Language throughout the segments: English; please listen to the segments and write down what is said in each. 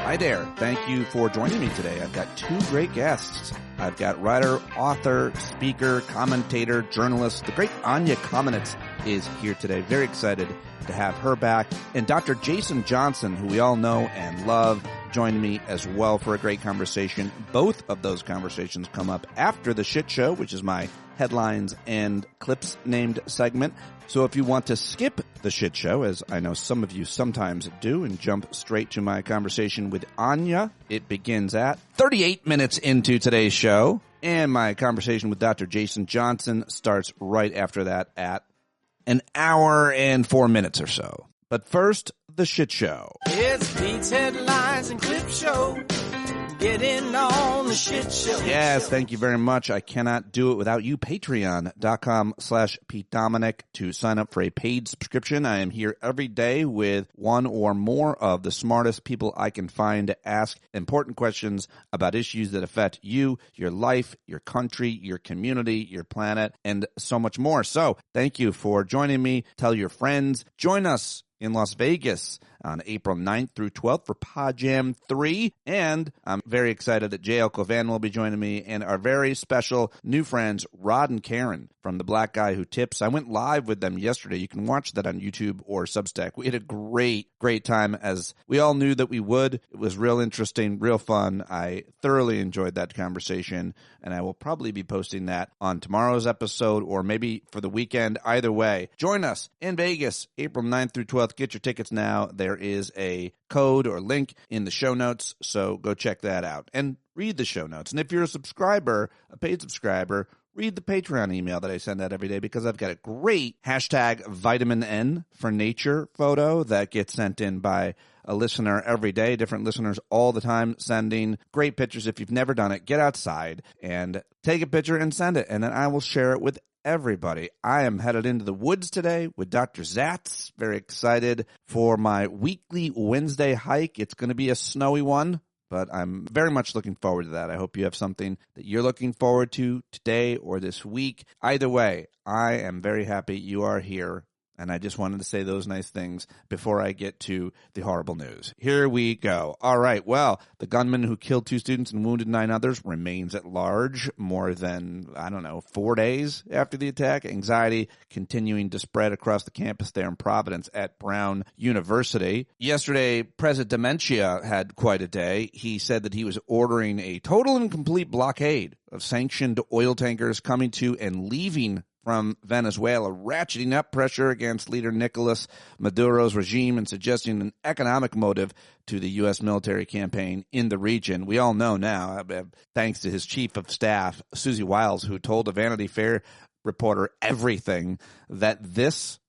Hi there. Thank you for joining me today. I've got two great guests. I've got writer, author, speaker, commentator, journalist. The great Anya Kamenetz is here today. Very excited to have her back. And Dr. Jason Johnson, who we all know and love, joined me as well for a great conversation. Both of those conversations come up after the Shit Show, which is my headlines and clips named segment. So if you want to skip the Shit Show, as I know some of you sometimes do, and jump straight to my conversation with Anya, it begins at 38 minutes into today's show. And my conversation with Dr. Jason Johnson starts right after that at an hour and 4 minutes or so. But first, the Shit Show. It's Pete's Headlines and Clip Show. Get in on the Shit Show. Yes, thank you very much. I cannot do it without you. Patreon.com/Pete Dominic to sign up for a paid subscription. I am here every day with one or more of the smartest people I can find to ask important questions about issues that affect you, your life, your country, your community, your planet, and so much more. So thank you for joining me. Tell your friends. Join us in Las Vegas on April 9th through 12th for PodJam 3. And I'm very excited that JL Covan will be joining me and our very special new friends, Rod and Karen from The Black Guy Who Tips. I went live with them yesterday. You can watch that on YouTube or Substack. We had a great time, as we all knew that we would. It was real interesting, real fun. I thoroughly enjoyed that conversation, and I will probably be posting that on tomorrow's episode or maybe for the weekend. Either way, join us in Vegas, April 9th through 12th. Get your tickets now. There is a code or link in the show notes, so go check that out and read the show notes. And if you're a subscriber, a paid subscriber, read the Patreon email that I send out every day, because I've got a great hashtag vitamin N for nature photo that gets sent in by a listener every day, different listeners all the time sending great pictures. If you've never done it, get outside and take a picture and send it, and then I will share it with everybody. I am headed into the woods today with Dr. Zatz. Very excited for my weekly Wednesday hike. It's going to be a snowy one, but I'm very much looking forward to that. I hope you have something that you're looking forward to today or this week. Either way, I am very happy you are here. And I just wanted to say those nice things before I get to the horrible news. Here we go. All right. Well, the gunman who killed 2 students and wounded 9 others remains at large more than, 4 days after the attack. Anxiety continuing to spread across the campus there in Providence at Brown University. Yesterday, President Dementia had quite a day. He said that he was ordering a total and complete blockade of sanctioned oil tankers coming to and leaving from Venezuela, ratcheting up pressure against leader Nicolas Maduro's regime and suggesting an economic motive to the U.S. military campaign in the region. We all know now, thanks to his chief of staff, Susie Wiles, who told a Vanity Fair reporter everything, that this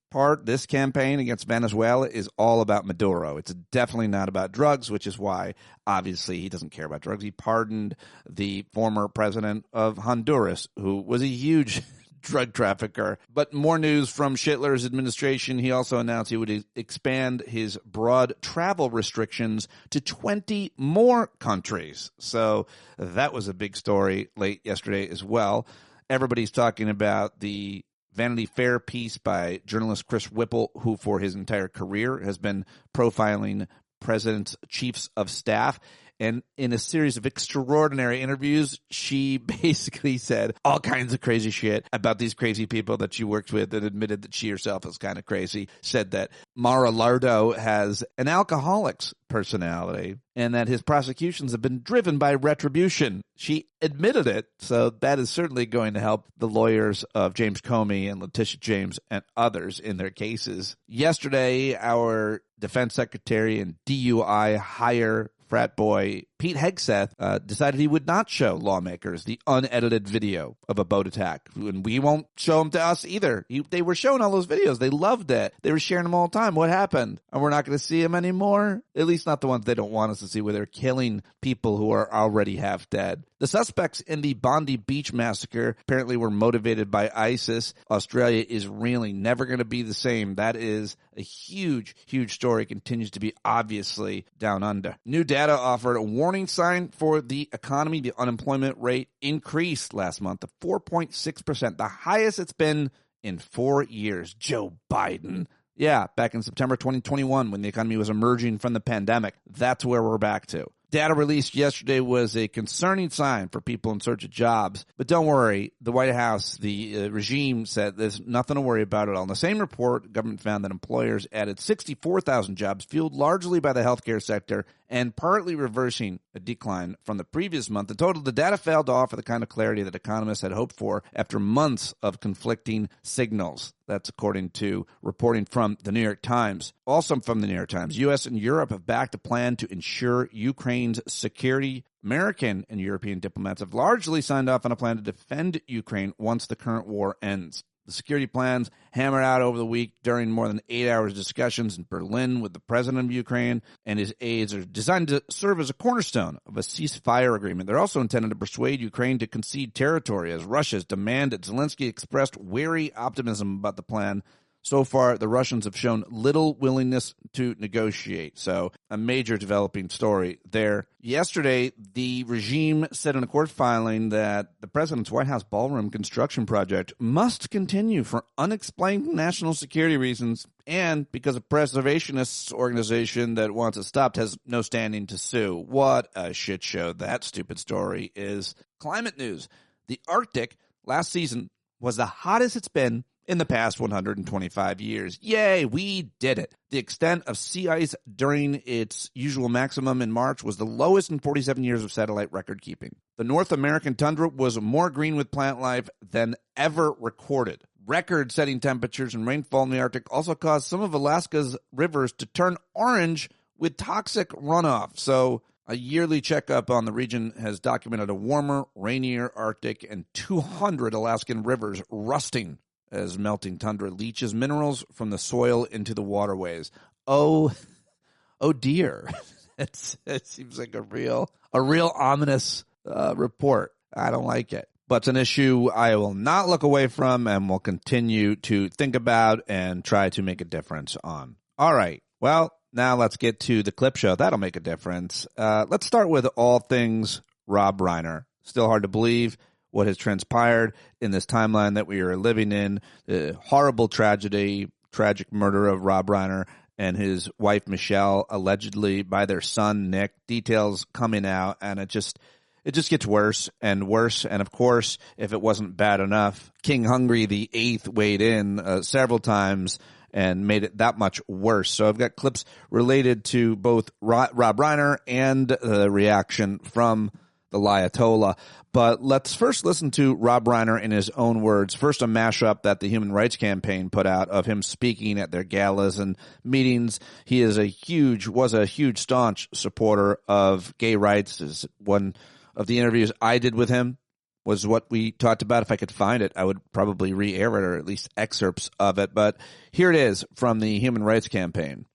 campaign against Venezuela is all about Maduro. It's definitely not about drugs, which is why, obviously, he doesn't care about drugs. He pardoned the former president of Honduras, who was a huge drug trafficker. But more news from Schittler's administration. He also announced he would expand his broad travel restrictions to 20 more countries. So that was a big story late yesterday as well. Everybody's talking about the Vanity Fair piece by journalist Chris Whipple, who for his entire career has been profiling president's chiefs of staff. And in a series of extraordinary interviews, she basically said all kinds of crazy shit about these crazy people that she worked with, and admitted that she herself is kind of crazy. Said that Mar-a-Lardo has an alcoholic's personality and that his prosecutions have been driven by retribution. She admitted it, so that is certainly going to help the lawyers of James Comey and Letitia James and others in their cases. Yesterday, our defense secretary and DUI hire frat boy Pete Hegseth decided he would not show lawmakers the unedited video of a boat attack. And we won't show them to us either. They were showing all those videos. They loved it. They were sharing them all the time. What happened? And we're not going to see them anymore? At least not the ones they don't want us to see, where they're killing people who are already half dead. The suspects in the Bondi Beach massacre apparently were motivated by ISIS. Australia is really never going to be the same. That is a huge, huge story. Continues to be obviously down under. New data offered a warning sign for the economy. The unemployment rate increased last month to 4.6%, the highest it's been in 4 years. Joe Biden. Yeah, back in September 2021 when the economy was emerging from the pandemic. That's where we're back to. Data released yesterday was a concerning sign for people in search of jobs. But don't worry, the White House, the regime said there's nothing to worry about at all. In the same report, the government found that employers added 64,000 jobs, fueled largely by the healthcare sector, and partly reversing a decline from the previous month. In total, the data failed to offer the kind of clarity that economists had hoped for after months of conflicting signals. That's according to reporting from the New York Times. Also from the New York Times, U.S. and Europe have backed a plan to ensure Ukraine's security. American and European diplomats have largely signed off on a plan to defend Ukraine once the current war ends. The security plans hammered out over the week during more than 8 hours discussions in Berlin with the president of Ukraine and his aides are designed to serve as a cornerstone of a ceasefire agreement. They're also intended to persuade Ukraine to concede territory as Russia's demanded. Zelensky expressed wary optimism about the plan. So far, the Russians have shown little willingness to negotiate. So a major developing story there. Yesterday, the regime said in a court filing that the president's White House ballroom construction project must continue for unexplained national security reasons and because a preservationist organization that wants it stopped has no standing to sue. What a shit show that stupid story is. Climate news. The Arctic last season was the hottest it's been in the past 125 years. Yay, we did it. The extent of sea ice during its usual maximum in March was the lowest in 47 years of satellite record keeping. The North American tundra was more green with plant life than ever recorded. Record-setting temperatures and rainfall in the Arctic also caused some of Alaska's rivers to turn orange with toxic runoff. So a yearly checkup on the region has documented a warmer, rainier Arctic and 200 Alaskan rivers rusting as melting tundra leaches minerals from the soil into the waterways. Oh dear. It seems like a real ominous report. I don't like it. But it's an issue I will not look away from and will continue to think about and try to make a difference on. All right. Well, now let's get to the clip show. That'll make a difference. Let's start with all things Rob Reiner. Still hard to believe what has transpired in this timeline that we are living in, the horrible tragedy, tragic murder of Rob Reiner and his wife, Michelle, allegedly by their son, Nick. Details coming out, and it just gets worse and worse. And, of course, if it wasn't bad enough, King Hungry VIII weighed in several times and made it that much worse. So I've got clips related to both Rob Reiner and the reaction from the Ayatollah. But let's first listen to Rob Reiner in his own words. First, a mashup that the Human Rights Campaign put out of him speaking at their galas and meetings. He was a huge staunch supporter of gay rights. Is one of the interviews I did with him was what we talked about. If I could find it, I would probably re-air it or at least excerpts of it. But here it is from the Human Rights Campaign.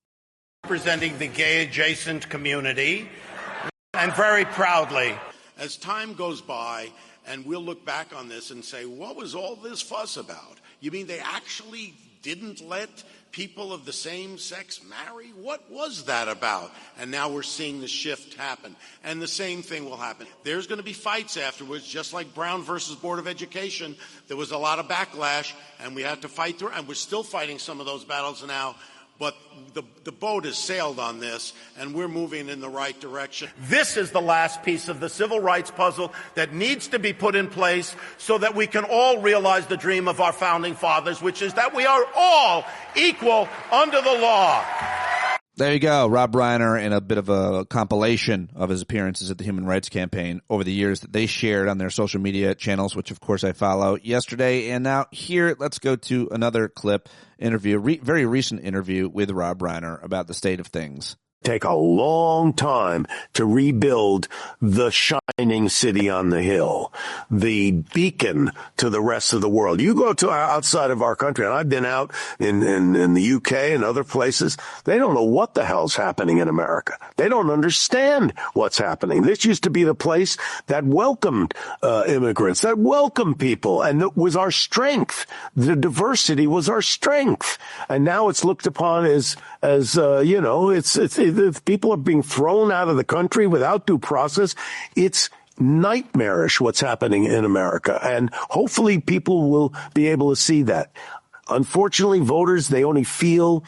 Representing the gay adjacent community, and very proudly. As time goes by, and we'll look back on this and say, what was all this fuss about? You mean they actually didn't let people of the same sex marry? What was that about? And now we're seeing the shift happen. And the same thing will happen. There's going to be fights afterwards, just like Brown versus Board of Education. There was a lot of backlash, and we had to fight through, and we're still fighting some of those battles now. But the boat has sailed on this, and we're moving in the right direction. This is the last piece of the civil rights puzzle that needs to be put in place so that we can all realize the dream of our founding fathers, which is that we are all equal under the law. There you go, Rob Reiner, in a bit of a compilation of his appearances at the Human Rights Campaign over the years that they shared on their social media channels, which of course I follow, yesterday. And now here, let's go to another clip interview, very recent interview with Rob Reiner about the state of things. Take a long time to rebuild the shining city on the hill, the beacon to the rest of the world. You go to outside of our country, and I've been out in the UK and other places. They don't know what the hell's happening in America. They don't understand what's happening. This used to be the place that welcomed immigrants, that welcomed people, and it was our strength. The diversity was our strength, and now it's looked upon as people are being thrown out of the country without due process. It's nightmarish what's happening in America, and hopefully people will be able to see that. unfortunately, voters, they only feel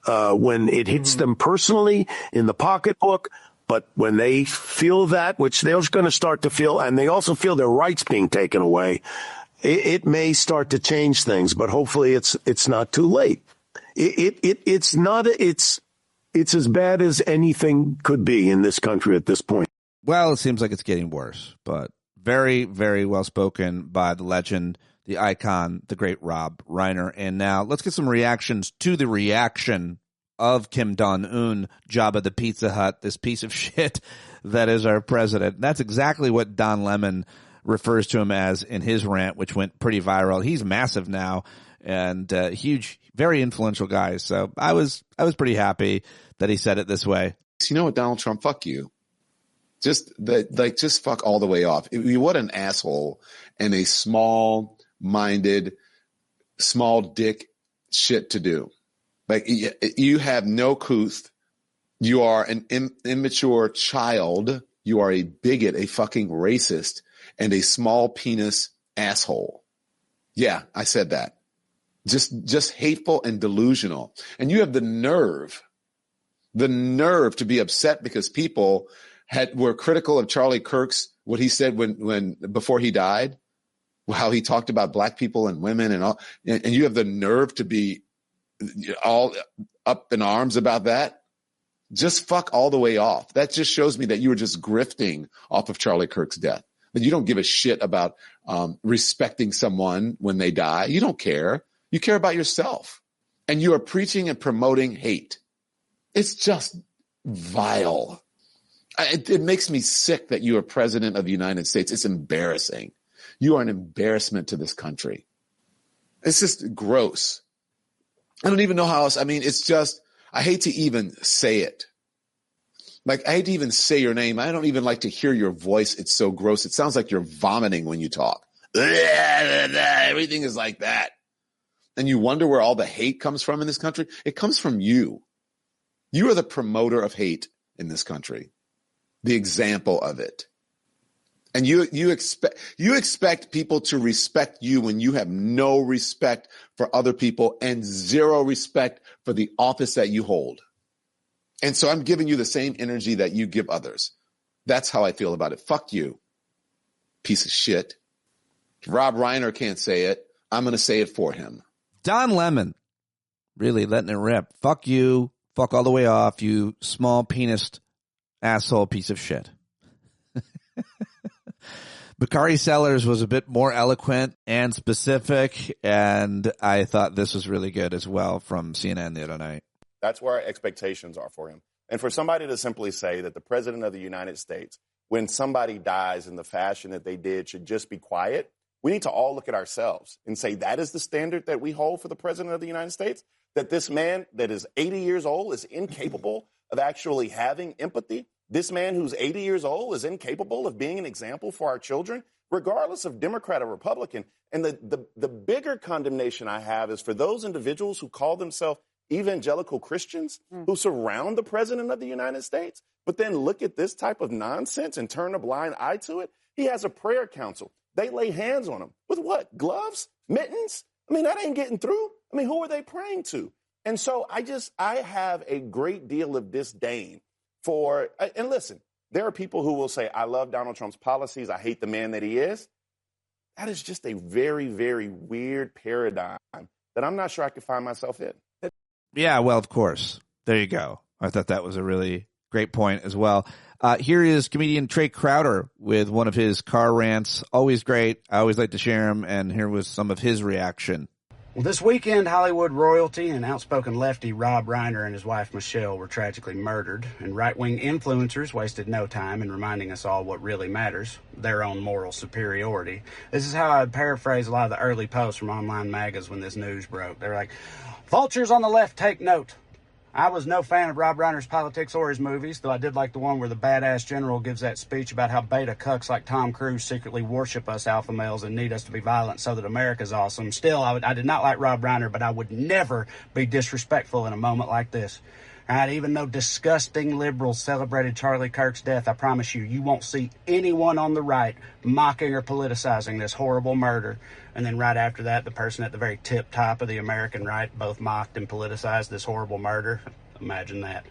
when it hits them personally in the pocketbook. But when they feel that, which they're going to start to feel, and they also feel their rights being taken away, it may start to change things. But hopefully, it's not too late. It's as bad as anything could be in this country at this point. Well, it seems like it's getting worse, but very, very well spoken by the legend, the icon, the great Rob Reiner. And now let's get some reactions to the reaction of Kim Jong-un, Jabba the Pizza Hut, this piece of shit that is our president. That's exactly what Don Lemon refers to him as in his rant, which went pretty viral. He's massive now and huge, very influential guy. So I was pretty happy that he said it this way. You know what, Donald Trump, fuck you. Just fuck all the way off. What an asshole and a small-minded, small dick shit to do. Like, you have no couth. You are an immature child. You are a bigot, a fucking racist, and a small penis asshole. Yeah, I said that. Just hateful and delusional. And you have the nerve to be upset because people were critical of Charlie Kirk's, what he said before he died, how he talked about black people and women and all, and you have the nerve to be all up in arms about that. Just fuck all the way off. That just shows me that you were just grifting off of Charlie Kirk's death. That you don't give a shit about respecting someone when they die. You don't care. You care about yourself. And you are preaching and promoting hate. It's just vile. It makes me sick that you are president of the United States. It's embarrassing. You are an embarrassment to this country. It's just gross. I don't even know how else. I mean, it's just, I hate to even say it. Like, I hate to even say your name. I don't even like to hear your voice. It's so gross. It sounds like you're vomiting when you talk. Everything is like that. And you wonder where all the hate comes from in this country. It comes from you. You are the promoter of hate in this country, the example of it. And you expect people to respect you when you have no respect for other people and zero respect for the office that you hold. And so I'm giving you the same energy that you give others. That's how I feel about it. Fuck you, piece of shit. If Rob Reiner can't say it, I'm going to say it for him. Don Lemon, really letting it rip. Fuck you. Fuck all the way off, you small penised asshole piece of shit. Bakari Sellers was a bit more eloquent and specific, and I thought this was really good as well from CNN the other night. That's where our expectations are for him. And for somebody to simply say that the president of the United States, when somebody dies in the fashion that they did, should just be quiet, we need to all look at ourselves and say that is the standard that we hold for the president of the United States, that this man that is 80 years old is incapable of actually having empathy. This man who's 80 years old is incapable of being an example for our children, regardless of Democrat or Republican. And the bigger condemnation I have is for those individuals who call themselves evangelical Christians who surround the president of the United States, but then look at this type of nonsense and turn a blind eye to it. He has a prayer council. They lay hands on him. With what? Gloves? Mittens? I mean, that ain't getting through. I mean, who are they praying to? And so I have a great deal of disdain for, and listen, there are people who will say, I love Donald Trump's policies. I hate the man that he is. That is just a very, very weird paradigm that I'm not sure I could find myself in. Yeah, well, of course. There you go. I thought that was a really great point as well. Here is comedian Trey Crowder with one of his car rants. Always great. I always like to share him. And here was some of his reaction. Well, this weekend, Hollywood royalty and outspoken lefty Rob Reiner and his wife Michelle were tragically murdered, and right-wing influencers wasted no time in reminding us all what really matters, their own moral superiority. This is how I'd paraphrase a lot of the early posts from online magazines when this news broke. They were like, vultures on the left, take note. I was no fan of Rob Reiner's politics or his movies, though I did like the one where the badass general gives that speech about how beta cucks like Tom Cruise secretly worship us alpha males and need us to be violent so that America's awesome. Still, I did not like Rob Reiner, but I would never be disrespectful in a moment like this. Right? Even though disgusting liberals celebrated Charlie Kirk's death, I promise you, you won't see anyone on the right mocking or politicizing this horrible murder. And then right after that, the person at the very tip top of the American right both mocked and politicized this horrible murder. Imagine that.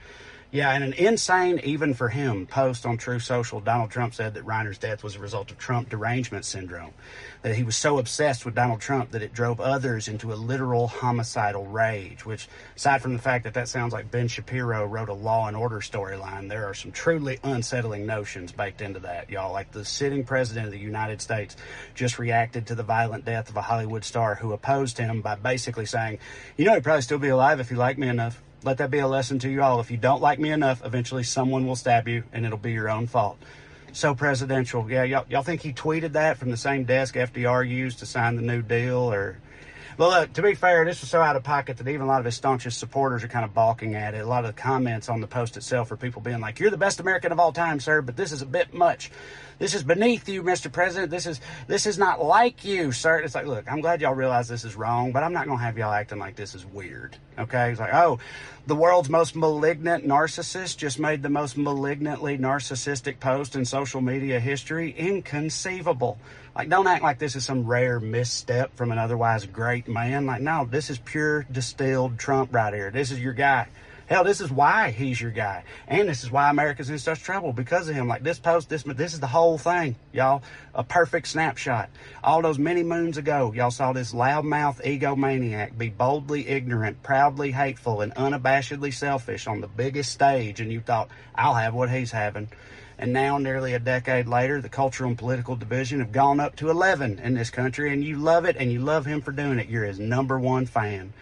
Yeah, and an insane, even for him, post on True Social, Donald Trump said that Reiner's death was a result of Trump derangement syndrome, that he was so obsessed with Donald Trump that it drove others into a literal homicidal rage, which, aside from the fact that that sounds like Ben Shapiro wrote a Law and Order storyline, there are some truly unsettling notions baked into that, y'all. Like the sitting president of the United States just reacted to the violent death of a Hollywood star who opposed him by basically saying, you know, he'd probably still be alive if you like me enough. Let that be a lesson to you all. If you don't like me enough, eventually someone will stab you, and it'll be your own fault. So presidential. Yeah, y'all think he tweeted that from the same desk FDR used to sign the New Deal? Or, well, look, to be fair, this was so out of pocket that even a lot of his staunchest supporters are kind of balking at it. A lot of the comments on the post itself are people being like, you're the best American of all time, sir, but this is a bit much. This is beneath you, Mr. President. This is not like you, sir. It's like, look, I'm glad y'all realize this is wrong, but I'm not going to have y'all acting like this is weird, okay? It's like, oh, the world's most malignant narcissist just made the most malignantly narcissistic post in social media history. Inconceivable. Like, don't act like this is some rare misstep from an otherwise great man. Like, no, this is pure distilled Trump right here. This is your guy. Hell, this is why he's your guy. And this is why America's in such trouble, because of him. Like, this post, this is the whole thing, y'all. A perfect snapshot. All those many moons ago, y'all saw this loudmouth egomaniac be boldly ignorant, proudly hateful, and unabashedly selfish on the biggest stage, and you thought, I'll have what he's having. And now, nearly a decade later, the cultural and political division have gone up to 11 in this country, and you love it, and you love him for doing it. You're his number one fan.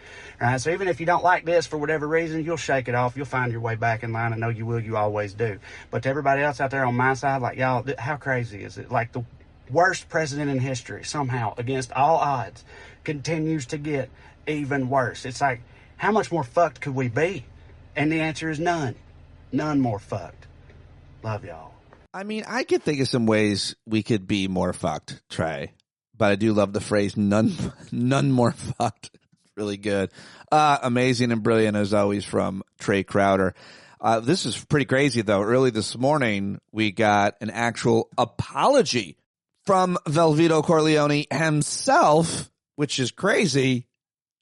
All right, so even if you don't like this for whatever reason, you'll shake it off. You'll find your way back in line. I know you will. You always do. But to everybody else out there on my side, like, y'all, how crazy is it? Like, the worst president in history, somehow, against all odds, continues to get even worse. It's like, how much more fucked could we be? And the answer is none. None more fucked. Love y'all. I mean, I could think of some ways we could be more fucked, Trey. But I do love the phrase none more fucked. Really good. Amazing and brilliant as always from Trey Crowder. This is pretty crazy though. Early this morning, we got an actual apology from Velveto Corleone himself, which is crazy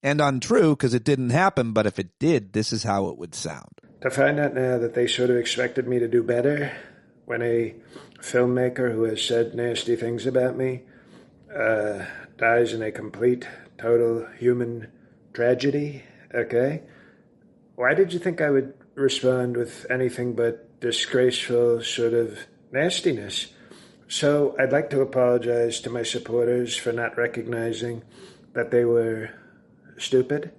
and untrue because it didn't happen. But if it did, this is how it would sound. To find out now that they sort of expected me to do better when a filmmaker who has said nasty things about me dies in a complete, total human tragedy, okay? Why did you think I would respond with anything but disgraceful sort of nastiness? So I'd like to apologize to my supporters for not recognizing that they were stupid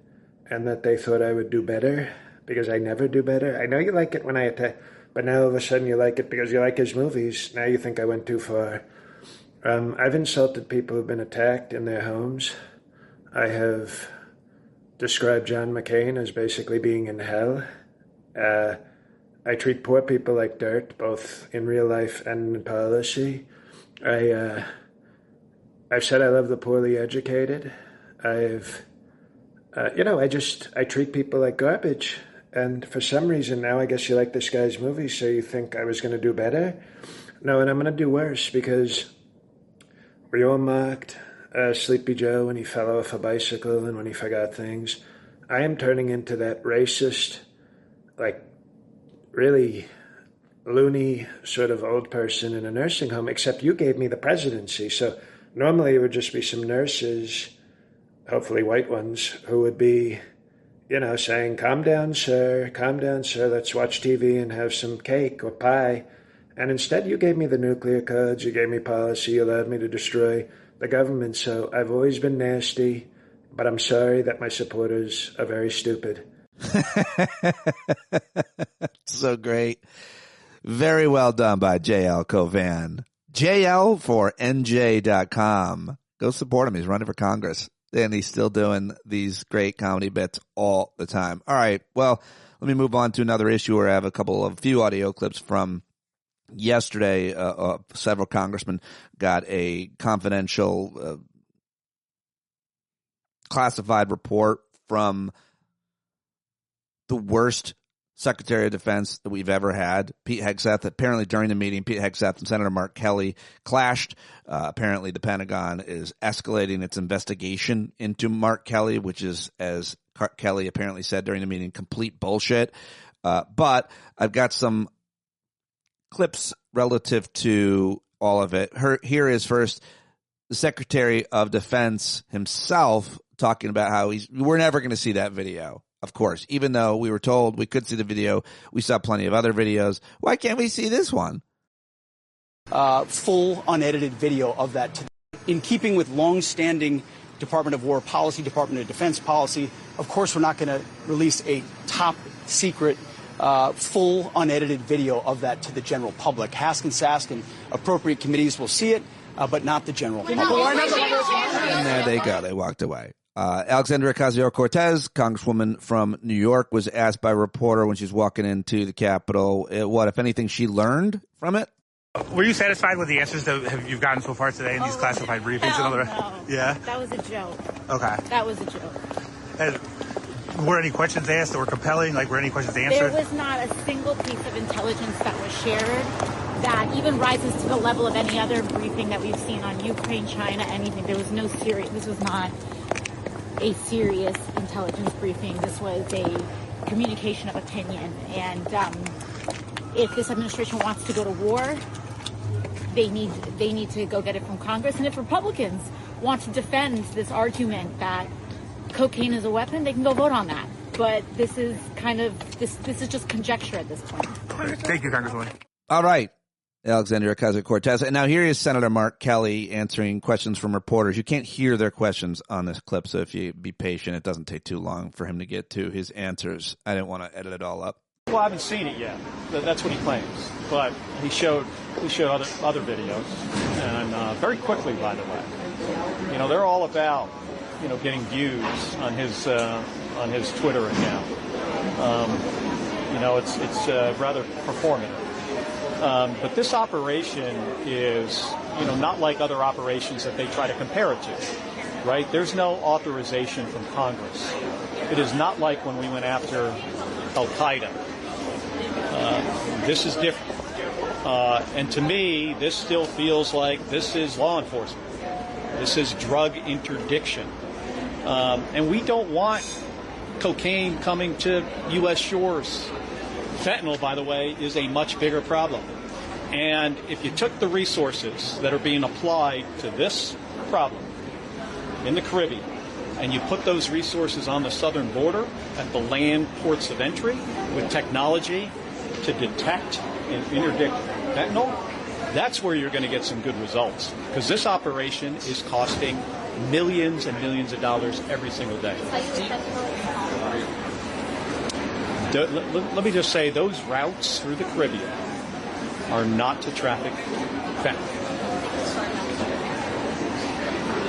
and that they thought I would do better, because I never do better. I know you like it when I attack, but now all of a sudden you like it because you like his movies. Now you think I went too far. I've insulted people who've been attacked in their homes. I have described John McCain as basically being in hell. I treat poor people like dirt, both in real life and in policy. I've said I love the poorly educated. I treat people like garbage. And for some reason now, I guess you like this guy's movie, so you think I was going to do better? No, and I'm going to do worse, because we all mocked Sleepy Joe when he fell off a bicycle and when he forgot things. I am turning into that racist, like, really loony sort of old person in a nursing home, except you gave me the presidency. So normally it would just be some nurses, hopefully white ones, who would be, saying, calm down, sir, let's watch TV and have some cake or pie. And instead you gave me the nuclear codes, you gave me policy, you allowed me to destroy the government. So I've always been nasty, but I'm sorry that my supporters are very stupid. So great. Very well done by JL Covan. JL for NJ.com. Go support him. He's running for Congress, and he's still doing these great comedy bits all the time. All right. Well, let me move on to another issue where I have a few audio clips from yesterday. Several congressmen got a confidential classified report from the worst Secretary of Defense that we've ever had. Pete Hegseth, apparently during the meeting, Pete Hegseth and Senator Mark Kelly clashed. Apparently the Pentagon is escalating its investigation into Mark Kelly, which is, as Kelly apparently said during the meeting, complete bullshit. But I've got some clips relative to all of it. Here is first the Secretary of Defense himself talking about how we're never going to see that video. Of course, even though we were told we could see the video, we saw plenty of other videos. Why can't we see this one? Full unedited video of that. In keeping with long-standing Department of War policy, Department of Defense policy, of course, we're not going to release a top secret, full unedited video of that to the general public. Hask and Sask and appropriate committees will see it, but not the general public. And there they go. They walked away. Alexandria Ocasio-Cortez, Congresswoman from New York, was asked by a reporter when she's walking into the Capitol what, if anything, she learned from it. Were you satisfied with the answers that you've gotten so far today in these classified briefings? No. Yeah? That was a joke. Okay. That was a joke. And were any questions asked that were compelling? Like, were any questions answered? There was not a single piece of intelligence that was shared that even rises to the level of any other briefing that we've seen on Ukraine, China, anything. There was no serious, this was not a serious intelligence briefing. This was a communication of opinion. And if this administration wants to go to war, they need to go get it from Congress. And if Republicans want to defend this argument that cocaine is a weapon, they can go vote on that. But this is kind of, this is just conjecture at this point. Thank you, Congresswoman. All right. Alexandria Ocasio-Cortez. And now here is Senator Mark Kelly answering questions from reporters. You can't hear their questions on this clip, so if you be patient, it doesn't take too long for him to get to his answers. I didn't want to edit it all up. Well, I haven't seen it yet. That's what he claims. But he showed other videos, and very quickly, by the way. You know, they're all about, you know, getting views on his Twitter account. You know, it's rather performative. But this operation is, you know, not like other operations that they try to compare it to, right? There's no authorization from Congress. It is not like when we went after Al-Qaeda. This is different. And to me, this still feels like this is law enforcement. This is drug interdiction. And we don't want cocaine coming to U.S. shores. Fentanyl, by the way, is a much bigger problem. And if you took the resources that are being applied to this problem in the Caribbean and you put those resources on the southern border at the land ports of entry with technology to detect and interdict fentanyl, that's where you're going to get some good results. Because this operation is costing millions and millions of dollars every single day. Let me just say, those routes through the Caribbean are not to traffic fentanyl.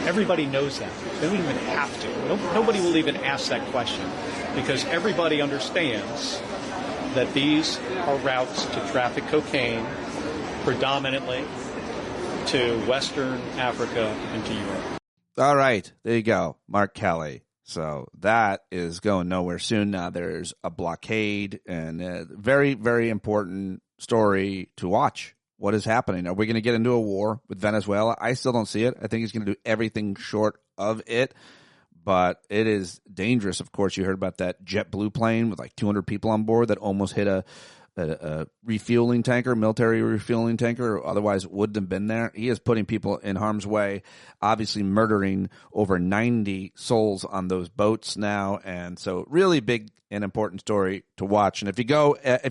Everybody knows that. They don't even have to. Nobody will even ask that question because everybody understands that these are routes to traffic cocaine predominantly to Western Africa and to Europe. All right. There you go. Mark Kelly. So that is going nowhere soon. Now there's a blockade and a very, very important story to watch. What is happening? Are we going to get into a war with Venezuela? I still don't see it. I think he's going to do everything short of it, but it is dangerous. Of course, you heard about that JetBlue plane with like 200 people on board that almost hit a refueling tanker, military refueling tanker, or otherwise wouldn't have been there. He is putting people in harm's way, obviously murdering over 90 souls on those boats now. And so really big and important story to watch. And if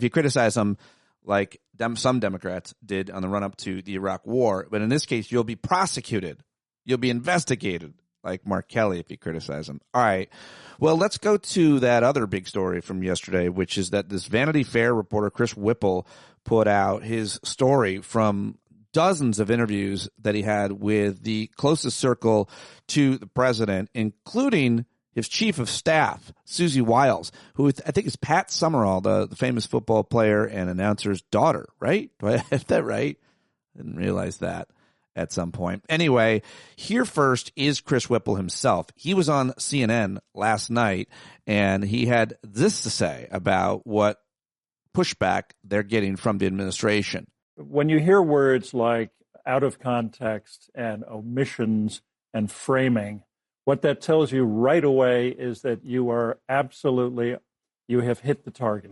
you criticize him like some Democrats did on the run up to the Iraq war, but in this case, you'll be prosecuted. You'll be investigated like Mark Kelly if you criticize him. All right. Well, let's go to that other big story from yesterday, which is that this Vanity Fair reporter, Chris Whipple, put out his story from dozens of interviews that he had with the closest circle to the president, including his chief of staff, Susie Wiles, who I think is Pat Summerall, the famous football player and announcer's daughter, right? Do I have that right? I didn't realize that at some point. Anyway, here first is Chris Whipple himself. He was on CNN last night, and he had this to say about what pushback they're getting from the administration. When you hear words like out of context and omissions and framing, what that tells you right away is that you have hit the target.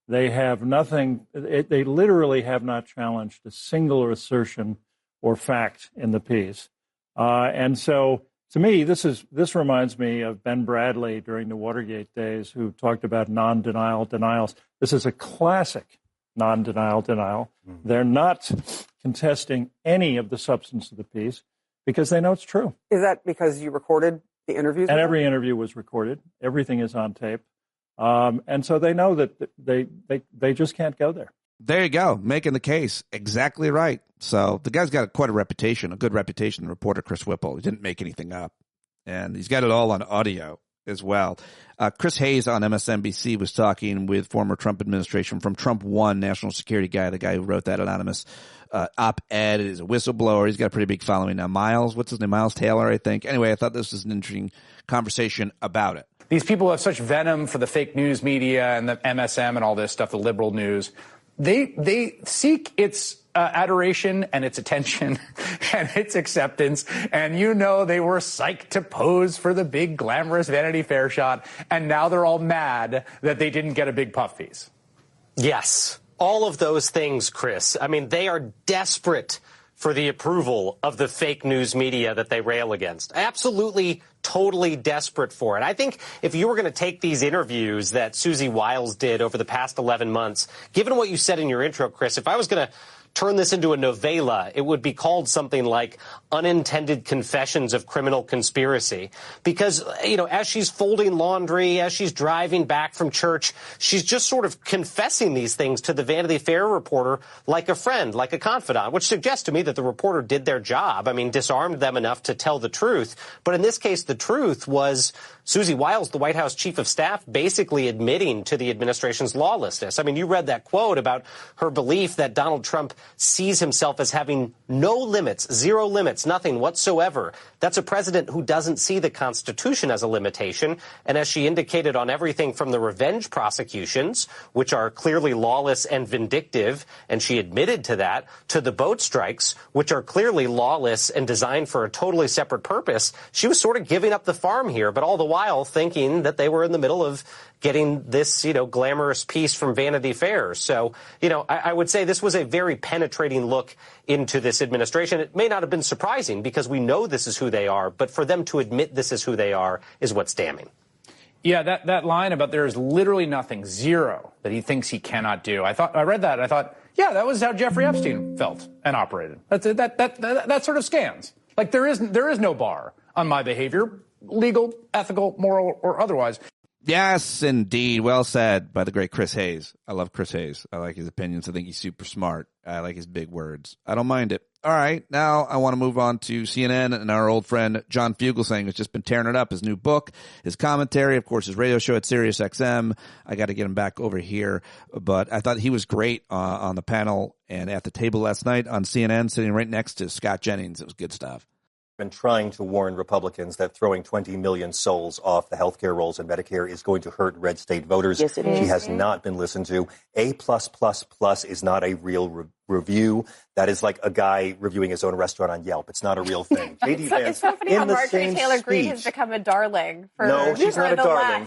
They have nothing, they literally have not challenged a single assertion or fact in the piece. And so, to me, this reminds me of Ben Bradley during the Watergate days, who talked about non-denial denials. This is a classic non-denial denial. They're not contesting any of the substance of the piece because they know it's true. Is that because you recorded the interviews? And every interview was recorded. Everything is on tape. And so they know that they just can't go there. There you go, making the case. Exactly right. So the guy's got quite a reputation, a good reputation, the reporter Chris Whipple. He didn't make anything up. And he's got it all on audio as well. Chris Hayes on MSNBC was talking with former Trump administration from Trump 1 national security guy, the guy who wrote that anonymous op-ed. Is a whistleblower. He's got a pretty big following now. What's his name? Miles Taylor, I think. Anyway, I thought this was an interesting conversation about it. These people have such venom for the fake news media and the MSM and all this stuff, the liberal news. They seek its adoration and its attention and its acceptance. And they were psyched to pose for the big glamorous Vanity Fair shot. And now they're all mad that they didn't get a big puff piece. Yes, all of those things, Chris. I mean, they are desperate for the approval of the fake news media that they rail against. Absolutely, totally desperate for it. I think if you were going to take these interviews that Susie Wiles did over the past 11 months, given what you said in your intro, Chris, if I was going to turn this into a novella, it would be called something like Unintended Confessions of Criminal Conspiracy. Because, as she's folding laundry, as she's driving back from church, she's just sort of confessing these things to the Vanity Fair reporter like a friend, like a confidant, which suggests to me that the reporter did their job. I mean, disarmed them enough to tell the truth. But in this case, the truth was Susie Wiles, the White House chief of staff, basically admitting to the administration's lawlessness. I mean, you read that quote about her belief that Donald Trump sees himself as having no limits, zero limits, nothing whatsoever. That's a president who doesn't see the Constitution as a limitation. And as she indicated on everything from the revenge prosecutions, which are clearly lawless and vindictive, and she admitted to that, to the boat strikes, which are clearly lawless and designed for a totally separate purpose, she was sort of giving up the farm here, but all the while thinking that they were in the middle of getting this, glamorous piece from Vanity Fair. So, I would say this was a very penetrating look into this administration. It may not have been surprising because we know this is who they are, but for them to admit this is who they are is what's damning. Yeah, that line about there is literally nothing, zero, that he thinks he cannot do. I read that and I thought, yeah, that was how Jeffrey Epstein felt and operated. That sort of scans. Like there is no bar on my behavior, legal, ethical, moral, or otherwise. Yes, indeed. Well said by the great Chris Hayes. I love Chris Hayes. I like his opinions. I think he's super smart. I like his big words. I don't mind it. All right. Now I want to move on to CNN and our old friend John Fugelsang, who's just been tearing it up. His new book, his commentary, of course, his radio show at SiriusXM. I got to get him back over here. But I thought he was great on the panel and at the table last night on CNN, sitting right next to Scott Jennings. It was good stuff. Been trying to warn Republicans that throwing 20 million souls off the health care rolls in Medicare is going to hurt red state voters. Yes, it is. She has not been listened to. A+++ is not a real review. That is like a guy reviewing his own restaurant on Yelp. It's not a real thing. It's so funny how Marjorie Taylor Greene has become a darling for No, she's not a darling.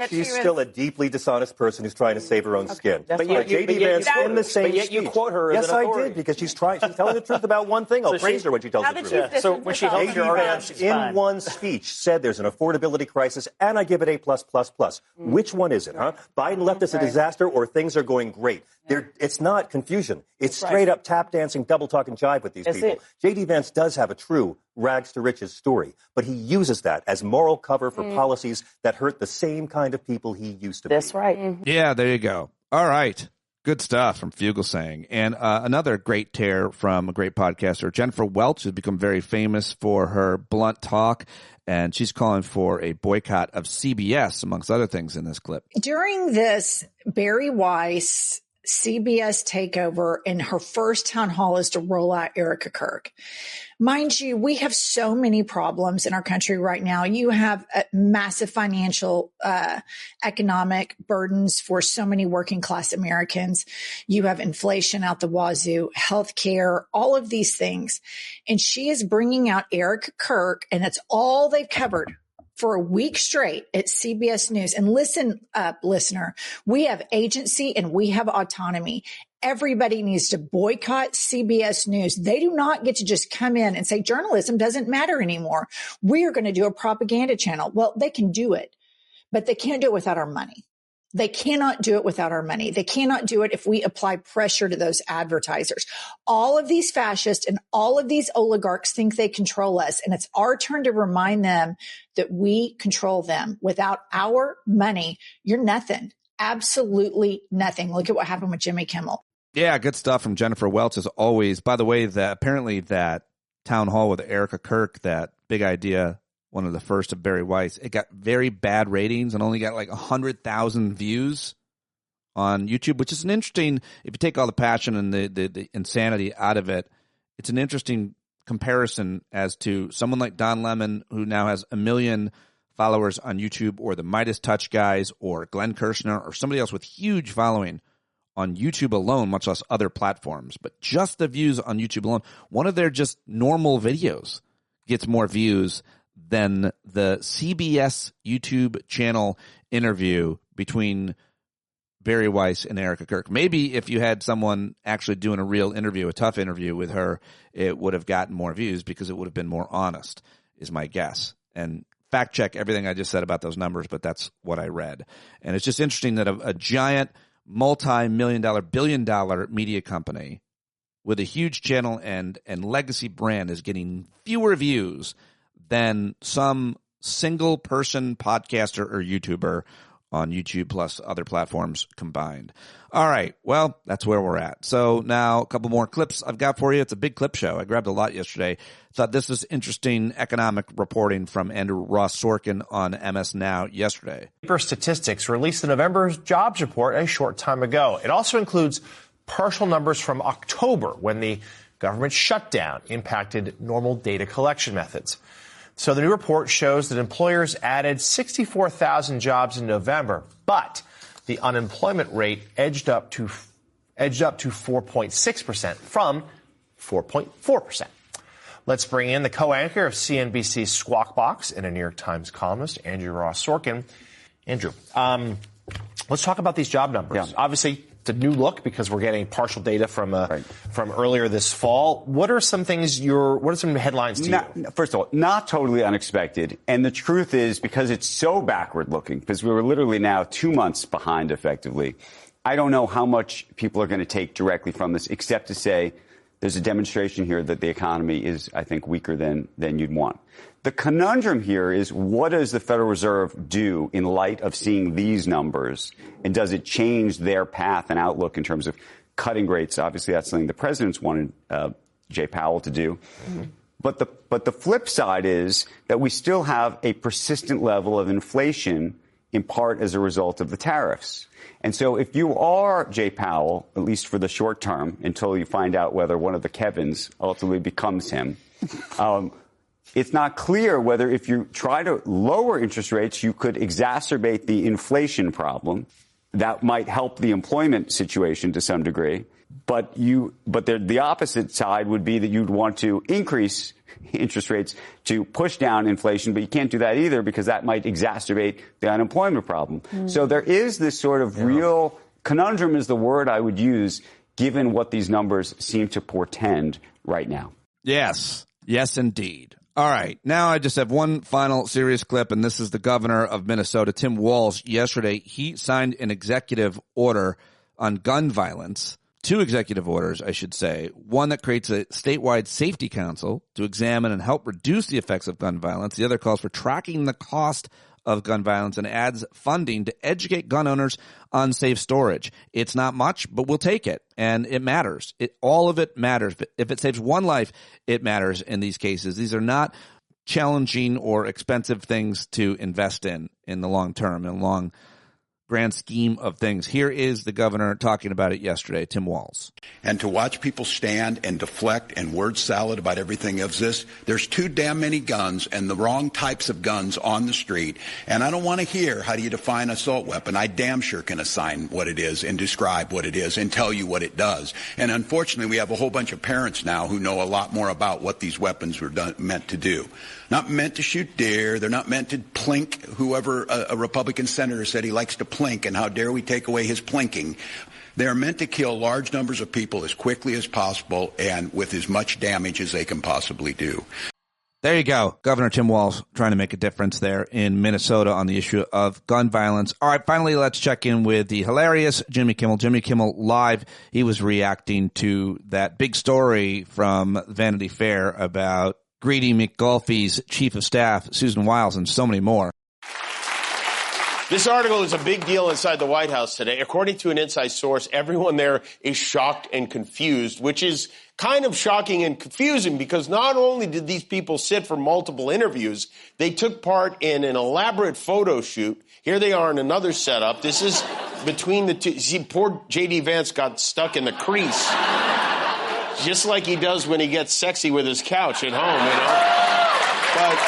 She's still a deeply dishonest person who's trying to save her own skin. But yet you quote her as an authority. I did, because she's telling the truth about one thing. I'll praise her when she tells the truth. So when she holds your argument, in one speech said there's an affordability crisis, and I give it A+++. Which one is it, huh? Biden left us a disaster, or things are going great? It's not confusion. It's straight up tap dancing, double talk, and jive with these people. J.D. Vance does have a true rags to riches story, but he uses that as moral cover for policies that hurt the same kind of people he used to be. That's right. Yeah, there you go. All right. Good stuff from Fugelsang. And another great tear from a great podcaster, Jennifer Welch, has become very famous for her blunt talk, and she's calling for a boycott of CBS, amongst other things in this clip. During this, Barry Weiss CBS takeover, and her first town hall is to roll out Erica Kirk. Mind you, we have so many problems in our country right now. You have massive financial, economic burdens for so many working class Americans. You have inflation out the wazoo, healthcare, all of these things. And she is bringing out Erica Kirk, and that's all they've covered for a week straight at CBS News. And listen up, listener, we have agency and we have autonomy. Everybody needs to boycott CBS News. They do not get to just come in and say journalism doesn't matter anymore. We are going to do a propaganda channel. Well, they can do it, but they can't do it without our money. They cannot do it without our money. They cannot do it if we apply pressure to those advertisers. All of these fascists and all of these oligarchs think they control us, and it's our turn to remind them that we control them. Without our money, you're nothing. Absolutely nothing. Look at what happened with Jimmy Kimmel. Yeah, good stuff from Jennifer Welch as always. By the way, that apparently that town hall with Erica Kirk, that big idea, one of the first of Barry Weiss, it got very bad ratings and only got like 100,000 views on YouTube, which is an interesting, if you take all the passion and the insanity out of it, it's an interesting comparison as to someone like Don Lemon, who now has 1 million followers on YouTube, or the Midas Touch guys, or Glenn Kirshner, or somebody else with huge following on YouTube alone, much less other platforms. But just the views on YouTube alone, one of their just normal videos gets more views than the CBS YouTube channel interview between Barry Weiss and Erica Kirk. Maybe if you had someone actually doing a real interview, a tough interview with her, it would have gotten more views because it would have been more honest, is my guess. And fact check everything I just said about those numbers, but that's what I read. And it's just interesting that a giant multi-million-dollar, billion-dollar media company with a huge channel and legacy brand is getting fewer views than some single-person podcaster or YouTuber on YouTube plus other platforms combined. All right, well, that's where we're at. So now a couple more clips I've got for you. It's a big clip show. I grabbed a lot yesterday. Thought this was interesting economic reporting from Andrew Ross Sorkin on MS Now yesterday. Statistics released the November jobs report a short time ago. It also includes partial numbers from October, when the government shutdown impacted normal data collection methods. So the new report shows that employers added 64,000 jobs in November, but the unemployment rate edged up to 4.6% from 4.4%. Let's bring in the co-anchor of CNBC's Squawk Box and a New York Times columnist, Andrew Ross Sorkin. Andrew, let's talk about these job numbers. Yeah. Obviously, it's a new look because we're getting partial data from earlier this fall. What are some things what are some headlines to you? First of all, not totally unexpected. And the truth is, because it's so backward looking, because we were literally now 2 months behind effectively, I don't know how much people are going to take directly from this, except to say there's a demonstration here that the economy is, I think, weaker than you'd want. The conundrum here is, what does the Federal Reserve do in light of seeing these numbers? And does it change their path and outlook in terms of cutting rates? Obviously, that's something the president's wanted Jay Powell to do. Mm-hmm. But the flip side is that we still have a persistent level of inflation, in part as a result of the tariffs. And so if you are Jay Powell, at least for the short term, until you find out whether one of the Kevins ultimately becomes him, it's not clear whether if you try to lower interest rates, you could exacerbate the inflation problem. That might help the employment situation to some degree. But the opposite side would be that you'd want to increase interest rates to push down inflation, but you can't do that either because that might exacerbate the unemployment problem. Mm. So there is this sort of real conundrum, is the word I would use, given what these numbers seem to portend right now. Yes. Yes, indeed. All right. Now I just have one final serious clip, and this is the governor of Minnesota, Tim Walz. Yesterday, he signed an executive order on gun violence. 2 executive orders, I should say. One that creates a statewide safety council to examine and help reduce the effects of gun violence. The other calls for tracking the cost of gun violence and adds funding to educate gun owners on safe storage. It's not much, but we'll take it. And it matters. All of it matters. If it saves one life, it matters in these cases. These are not challenging or expensive things to invest in the long term, in long grand scheme of things. Here is the governor talking about it yesterday, Tim Walz. And to watch people stand and deflect and word salad about everything of this, there's too damn many guns and the wrong types of guns on the street. And I don't want to hear how do you define assault weapon. I damn sure can assign what it is and describe what it is and tell you what it does. And unfortunately, we have a whole bunch of parents now who know a lot more about what these weapons were meant to do. Not meant to shoot deer. They're not meant to plink. Whoever a Republican senator said he likes to plink, and how dare we take away his plinking. They're meant to kill large numbers of people as quickly as possible and with as much damage as they can possibly do. There you go. Governor Tim Walz trying to make a difference there in Minnesota on the issue of gun violence. All right, finally, let's check in with the hilarious Jimmy Kimmel. Jimmy Kimmel Live, he was reacting to that big story from Vanity Fair about Greedy McGulfey's chief of staff, Susan Wiles, and so many more. This article is a big deal inside the White House today. According to an inside source, everyone there is shocked and confused, which is kind of shocking and confusing because not only did these people sit for multiple interviews, they took part in an elaborate photo shoot. Here they are in another setup. This is between the two. See, poor J.D. Vance got stuck in the crease, just like he does when he gets sexy with his couch at home, you know? But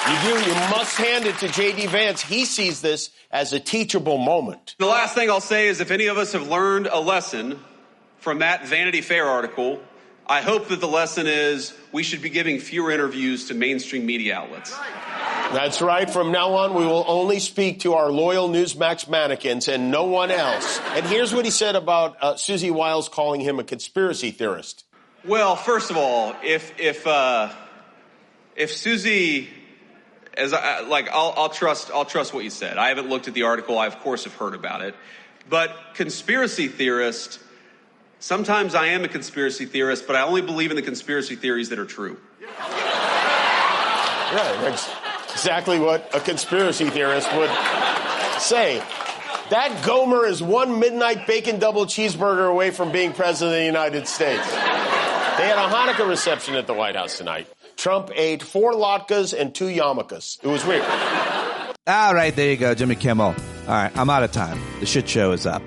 you must hand it to J.D. Vance. He sees this as a teachable moment. The last thing I'll say is if any of us have learned a lesson from that Vanity Fair article, I hope that the lesson is we should be giving fewer interviews to mainstream media outlets. That's right. From now on, we will only speak to our loyal Newsmax mannequins and no one else. And here's what he said about Susie Wiles calling him a conspiracy theorist. Well, first of all, if Susie, I'll trust what you said. I haven't looked at the article. I of course have heard about it, but conspiracy theorist. Sometimes I am a conspiracy theorist, but I only believe in the conspiracy theories that are true. Yeah, that's exactly what a conspiracy theorist would say. That Gomer is one midnight bacon double cheeseburger away from being president of the United States. They had a Hanukkah reception at the White House tonight. Trump ate 4 latkes and 2 yarmulkes. It was weird. All right, there you go, Jimmy Kimmel. All right, I'm out of time. The shit show is up.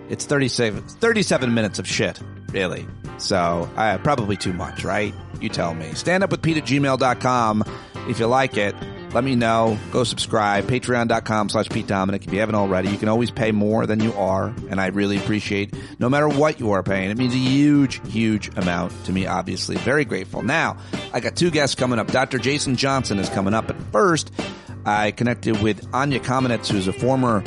It's 37 minutes of shit, really. So, probably too much, right? You tell me. StandUpWithPete@gmail.com. If you like it, let me know. Go subscribe. Patreon.com/Pete Dominic. If you haven't already, you can always pay more than you are. And I really appreciate no matter what you are paying. It means a huge, huge amount to me, obviously. Very grateful. Now, I got 2 guests coming up. Dr. Jason Johnson is coming up. But first, I connected with Anya Kamenetz, who's a former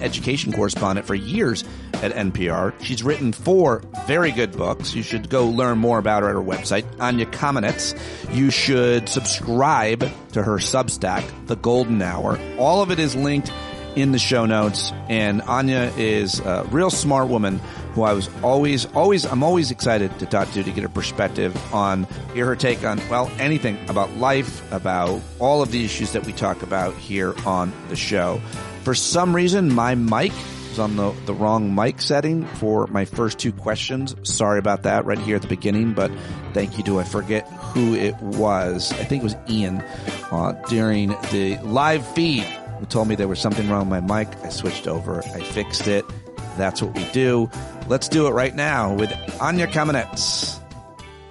education correspondent for years at NPR. She's written 4 very good books. You should go learn more about her at her website, Anya Kamenetz. You should subscribe to her Substack, The Golden Hour. All of it is linked in the show notes. And Anya is a real smart woman who I'm always excited to talk to get her perspective on, hear her take on, well, anything about life, about all of the issues that we talk about here on the show. For some reason, my mic is on the wrong mic setting for my first 2 questions. Sorry about that right here at the beginning, but thank you to, I forget who it was. I think it was Ian during the live feed who told me there was something wrong with my mic. I switched over. I fixed it. That's what we do. Let's do it right now with Anya Kamenetz.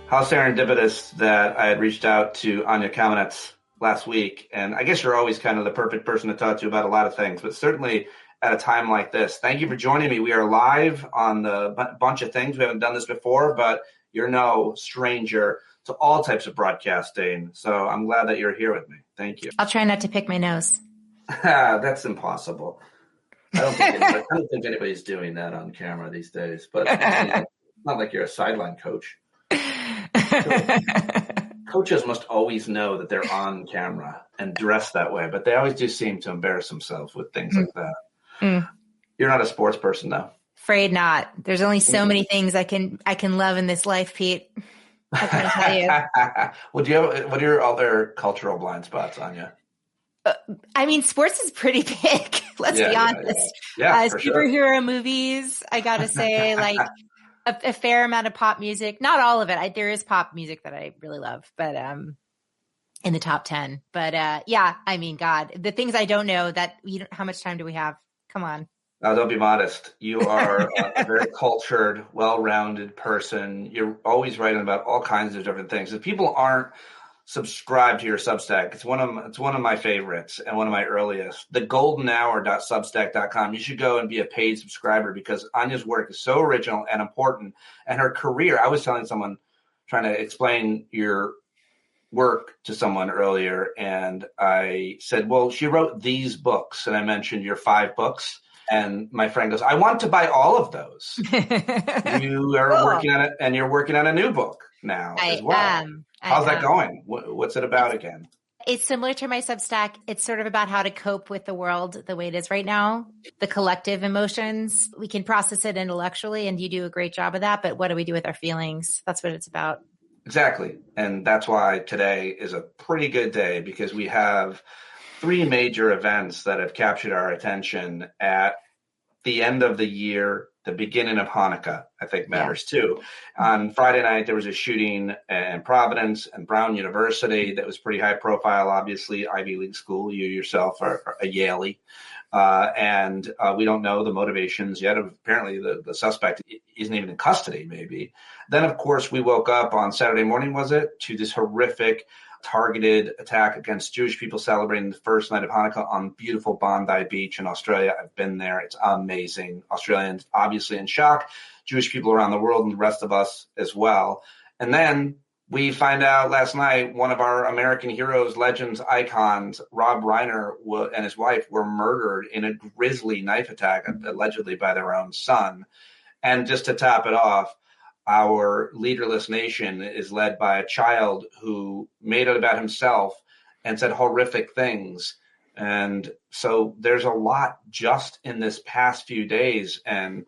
How serendipitous that I had reached out to Anya Kamenetz last week. And I guess you're always kind of the perfect person to talk to about a lot of things, but certainly at a time like this. Thank you for joining me. We are live on the bunch of things. We haven't done this before, but you're no stranger to all types of broadcasting. So I'm glad that you're here with me. Thank you. I'll try not to pick my nose. That's impossible. I don't think anybody's doing that on camera these days, but it's not like you're a sideline coach. Coaches must always know that they're on camera and dress that way, but they always do seem to embarrass themselves with things like that. You're not a sports person, though. Afraid not. There's only so many things I can love in this life, Pete. What can I tell you? What are your other cultural blind spots, Anya? I mean, sports is pretty big. Let's be honest. Yeah, superhero movies, I gotta say, like a fair amount of pop music. Not all of it. There is pop music that I really love, but in the top 10. But yeah, I mean, God, the things I don't know that how much time do we have? Come on. Don't be modest. You are a very cultured, well-rounded person. You're always writing about all kinds of different things. If people aren't subscribed to your Substack, it's one of my favorites and one of my earliest. thegoldenhour.substack.com. You should go and be a paid subscriber because Anya's work is so original and important. And her career, I was telling someone, trying to explain your work to someone earlier, and I said, well, she wrote these books, and I mentioned your 5 books. And my friend goes, I want to buy all of those. You are working on it, and you're working on a new book now as well. How's that going? What's it about again? It's similar to my Substack. It's sort of about how to cope with the world the way it is right now, the collective emotions. We can process it intellectually, and you do a great job of that. But what do we do with our feelings? That's what it's about. Exactly. And that's why today is a pretty good day, because we have 3 major events that have captured our attention at the end of the year, the beginning of Hanukkah, I think matters too. On Friday night, there was a shooting in Providence and Brown University that was pretty high profile, obviously, Ivy League school. You yourself are a Yalie. And we don't know the motivations yet. Apparently, the suspect isn't even in custody, maybe. Then, of course, we woke up on Saturday morning, was it, to this horrific targeted attack against Jewish people celebrating the first night of Hanukkah on beautiful Bondi Beach in Australia. I've been there. It's amazing. Australians obviously in shock, Jewish people around the world and the rest of us as well. And then we find out last night one of our American heroes, legends, icons, Rob Reiner and his wife were murdered in a grisly knife attack, allegedly by their own son. And just to top it off, our leaderless nation is led by a child who made it about himself and said horrific things. And so there's a lot just in this past few days. And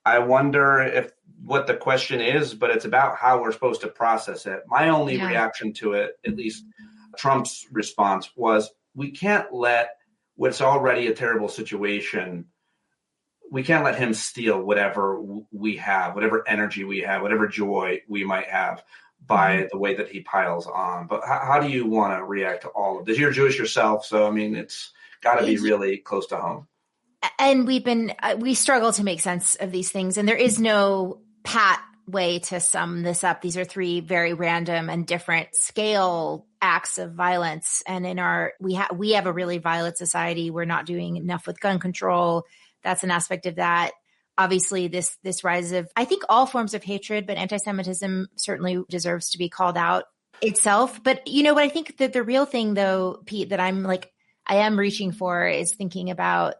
I wonder if what the question is, but it's about how we're supposed to process it. My only reaction to it, at least Trump's response, was we can't let what's already a terrible situation, we can't let him steal whatever we have, whatever energy we have, whatever joy we might have by the way that he piles on. But how do you want to react to all of this? You're Jewish yourself, so I mean, it's got to be really close to home. And we struggle to make sense of these things, and there is no pat way to sum this up. These are 3 very random and different scale acts of violence. And we have a really violent society. We're not doing enough with gun control. That's an aspect of that. Obviously, this rise of, I think, all forms of hatred, but anti-Semitism certainly deserves to be called out itself. But you know what I think that the real thing, though, Pete, that I am reaching for is thinking about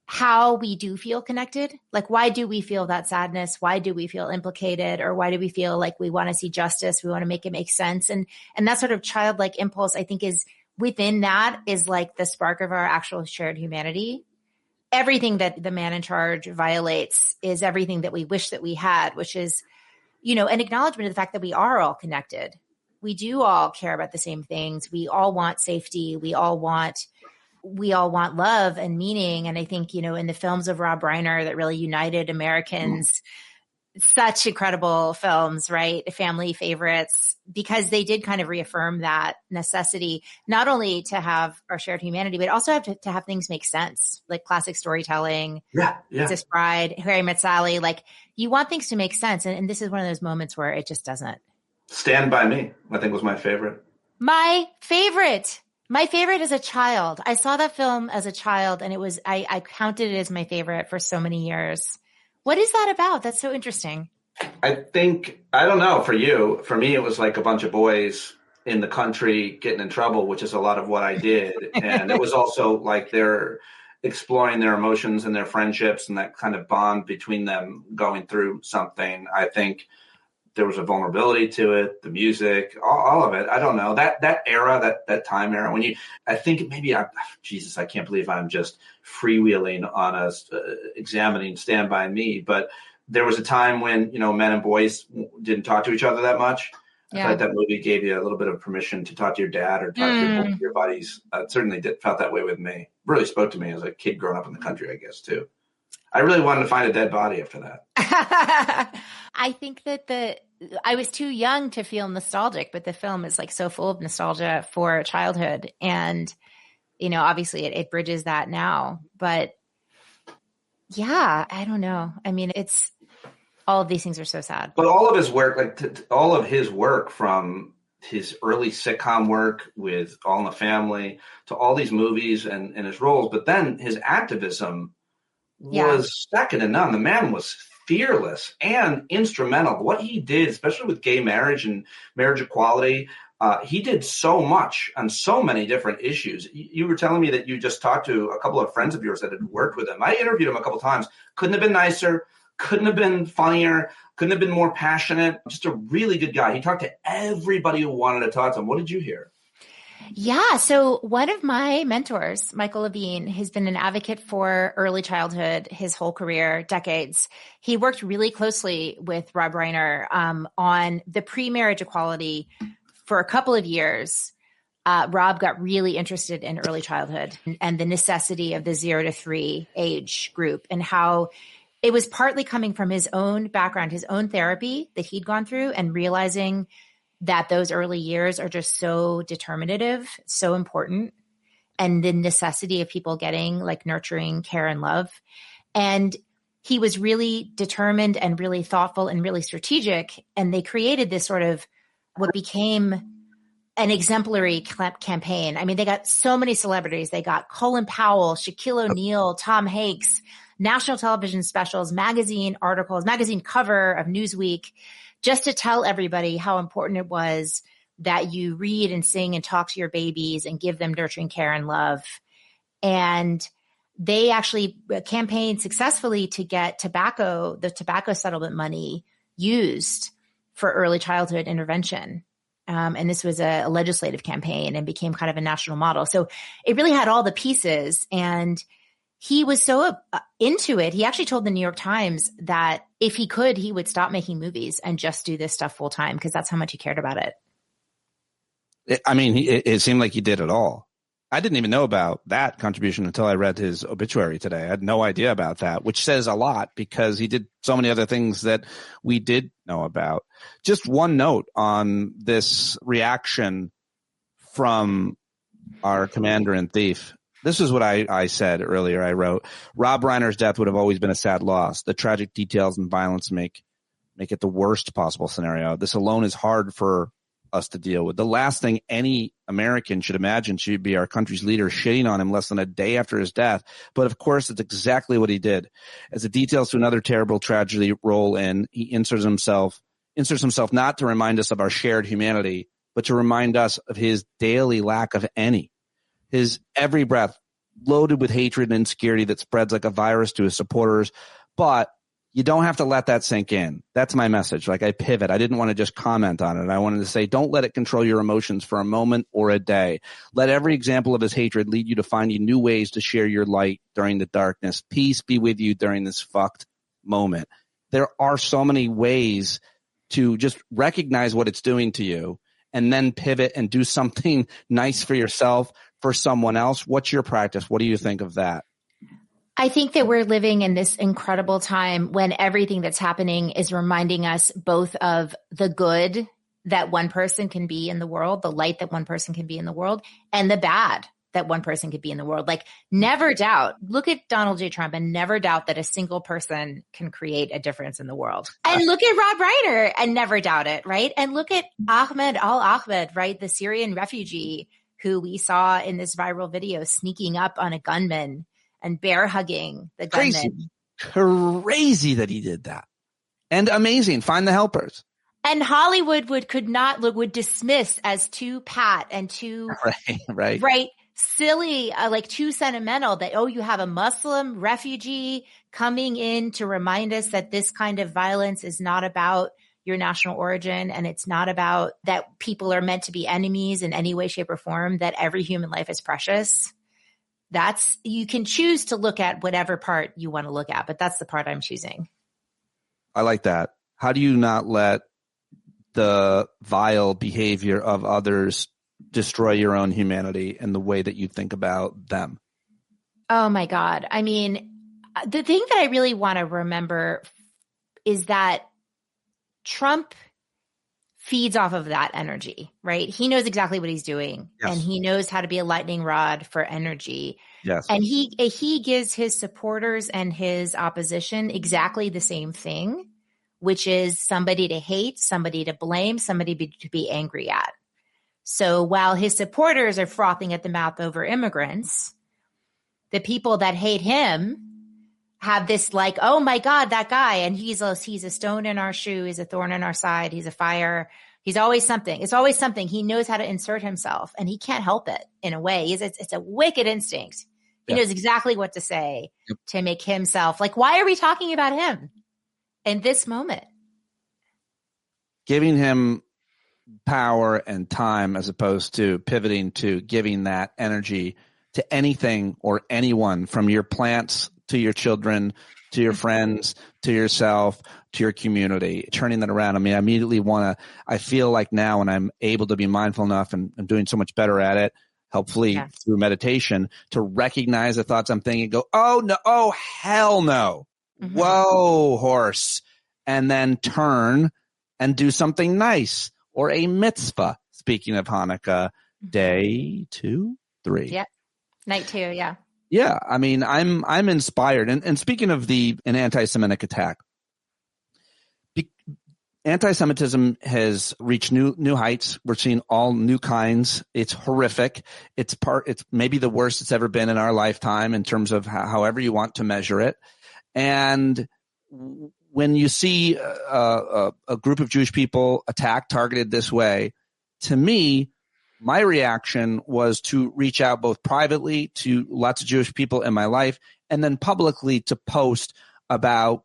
how we do feel connected. Like, why do we feel that sadness? Why do we feel implicated? Or why do we feel like we want to see justice? We want to make it make sense. And that sort of childlike impulse, I think, is within that is like the spark of our actual shared humanity. Everything that the man in charge violates is everything that we wish that we had, which is, an acknowledgement of the fact that we are all connected. We do all care about the same things. We all want safety. We all want love and meaning. And I think, in the films of Rob Reiner that really united Americans, such incredible films, right? Family favorites, because they did kind of reaffirm that necessity, not only to have our shared humanity, but also to have things make sense, like classic storytelling, Princess Bride, Harry Met Sally. Like, you want things to make sense. And this is one of those moments where it just doesn't. Stand By Me, I think, was my favorite. My favorite as a child. I saw that film as a child, and I counted it as my favorite for so many years. What is that about? That's so interesting. I don't know for you. For me, it was like a bunch of boys in the country getting in trouble, which is a lot of what I did. And it was also like they're exploring their emotions and their friendships and that kind of bond between them going through something. I think there was a vulnerability to it, the music, all of it. I don't know. That era, that time era, I can't believe I'm just freewheeling on us, examining Stand By Me. But there was a time when, men and boys didn't talk to each other that much. I thought that movie gave you a little bit of permission to talk to your dad or talk to your buddies. It certainly felt that way with me. Really spoke to me as a kid growing up in the country, I guess, too. I really wanted to find a dead body after that. I think that I was too young to feel nostalgic, but the film is like so full of nostalgia for childhood. And, you know, obviously it bridges that now. But yeah, I don't know. I mean, it's all of these things are so sad. But all of his work, all of his work from his early sitcom work with All in the Family to all these movies and his roles, but then his activism was second to none. The man was fearless and instrumental. What he did, especially with gay marriage and marriage equality, he did so much on so many different issues. You were telling me that you just talked to a couple of friends of yours that had worked with him. I interviewed him a couple of times. Couldn't have been nicer. Couldn't have been funnier. Couldn't have been more passionate. Just a really good guy. He talked to everybody who wanted to talk to him. What did you hear? Yeah. So one of my mentors, Michael Levine, has been an advocate for early childhood his whole career, decades. He worked really closely with Rob Reiner on the pre-marriage equality for a couple of years. Rob got really interested in early childhood and the necessity of the 0 to 3 age group, and how it was partly coming from his own background, his own therapy that he'd gone through, and realizing that those early years are just so determinative, so important, and the necessity of people getting like nurturing care and love. And he was really determined and really thoughtful and really strategic. And they created this sort of what became an exemplary campaign. I mean, they got so many celebrities. They got Colin Powell, Shaquille O'Neal, Tom Hanks, national television specials, magazine articles, magazine cover of Newsweek, just to tell everybody how important it was that you read and sing and talk to your babies and give them nurturing care and love. And they actually campaigned successfully to get the tobacco settlement money used for early childhood intervention. And this was a legislative campaign and became kind of a national model. So it really had all the pieces. And he was so into it. He actually told the New York Times that if he could, he would stop making movies and just do this stuff full time, because that's how much he cared about it. It seemed like he did it all. I didn't even know about that contribution until I read his obituary today. I had no idea about that, which says a lot because he did so many other things that we did know about. Just one note on this reaction from our commander in chief. This is what I said earlier. I wrote, Rob Reiner's death would have always been a sad loss. The tragic details and violence make it the worst possible scenario. This alone is hard for us to deal with. The last thing any American should imagine should be our country's leader shitting on him less than a day after his death. But of course, it's exactly what he did. As the details to another terrible tragedy roll in, he inserts himself not to remind us of our shared humanity, but to remind us of his daily lack of any. His every breath loaded with hatred and insecurity that spreads like a virus to his supporters. But you don't have to let that sink in. That's my message. Like, I pivot. I didn't want to just comment on it. I wanted to say, don't let it control your emotions for a moment or a day. Let every example of his hatred lead you to finding new ways to share your light during the darkness. Peace be with you during this fucked moment. There are so many ways to just recognize what it's doing to you and then pivot and do something nice for yourself, for someone else. What's your practice? What do you think of that? I think that we're living in this incredible time when everything that's happening is reminding us both of the good that one person can be in the world, the light that one person can be in the world, and the bad that one person could be in the world. Like, never doubt, look at Donald J. Trump and never doubt that a single person can create a difference in the world. And look at Rob Reiner and never doubt it, right? And look at Ahmed al-Ahmed, right? The Syrian refugee who we saw in this viral video sneaking up on a gunman and bear hugging the gunman. Crazy that he did that. And amazing. Find the helpers. And Hollywood would dismiss as too pat and too right, silly, like too sentimental that, oh, you have a Muslim refugee coming in to remind us that this kind of violence is not about your national origin, and it's not about that people are meant to be enemies in any way, shape, or form, that every human life is precious. You can choose to look at whatever part you want to look at, but that's the part I'm choosing. I like that. How do you not let the vile behavior of others destroy your own humanity and the way that you think about them? Oh my God. I mean, The thing that I really want to remember is that Trump feeds off of that energy, right? He knows exactly what he's doing, and he knows how to be a lightning rod for energy. Yes. And he gives his supporters and his opposition exactly the same thing, which is somebody to hate, somebody to blame, somebody to be angry at. So while his supporters are frothing at the mouth over immigrants, the people that hate him have this like, oh my God, that guy. And he's a stone in our shoe. He's a thorn in our side. He's a fire. He's always something. It's always something. He knows how to insert himself, and he can't help it in a way. It's a wicked instinct. He knows exactly what to say to make himself like, why are we talking about him in this moment? Giving him power and time as opposed to pivoting to giving that energy to anything or anyone, from your plants to your children, to your friends, to yourself, to your community, turning that around. I mean, I immediately I feel like now when I'm able to be mindful enough and I'm doing so much better at it, hopefully through meditation, to recognize the thoughts I'm thinking, go, oh no, oh hell no. Whoa, horse. And then turn and do something nice or a mitzvah. Speaking of Hanukkah, day 2, 3. Yep. Night 2. Yeah. Yeah, I mean, I'm inspired. And speaking of an anti-Semitic attack, anti-Semitism has reached new heights. We're seeing all new kinds. It's horrific. It's maybe the worst it's ever been in our lifetime in terms of however you want to measure it. And when you see a group of Jewish people attacked, targeted this way, to me, my reaction was to reach out both privately to lots of Jewish people in my life and then publicly to post about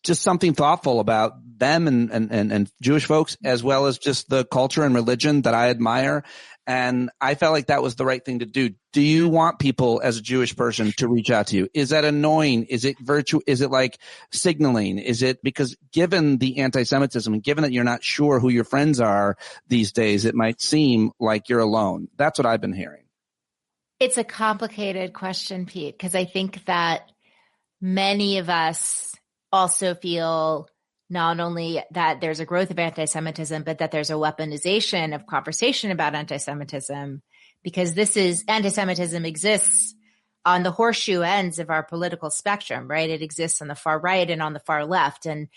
just something thoughtful about them and Jewish folks, as well as just the culture and religion that I admire. And I felt like that was the right thing to do. Do you want people as a Jewish person to reach out to you? Is that annoying? Is it is it like signaling? Is it because given the anti-Semitism and given that you're not sure who your friends are these days, it might seem like you're alone? That's what I've been hearing. It's a complicated question, Pete, because I think that many of us also feel not only that there's a growth of anti-Semitism, but that there's a weaponization of conversation about anti-Semitism, because anti-Semitism exists on the horseshoe ends of our political spectrum, right? It exists on the far right and on the far left. And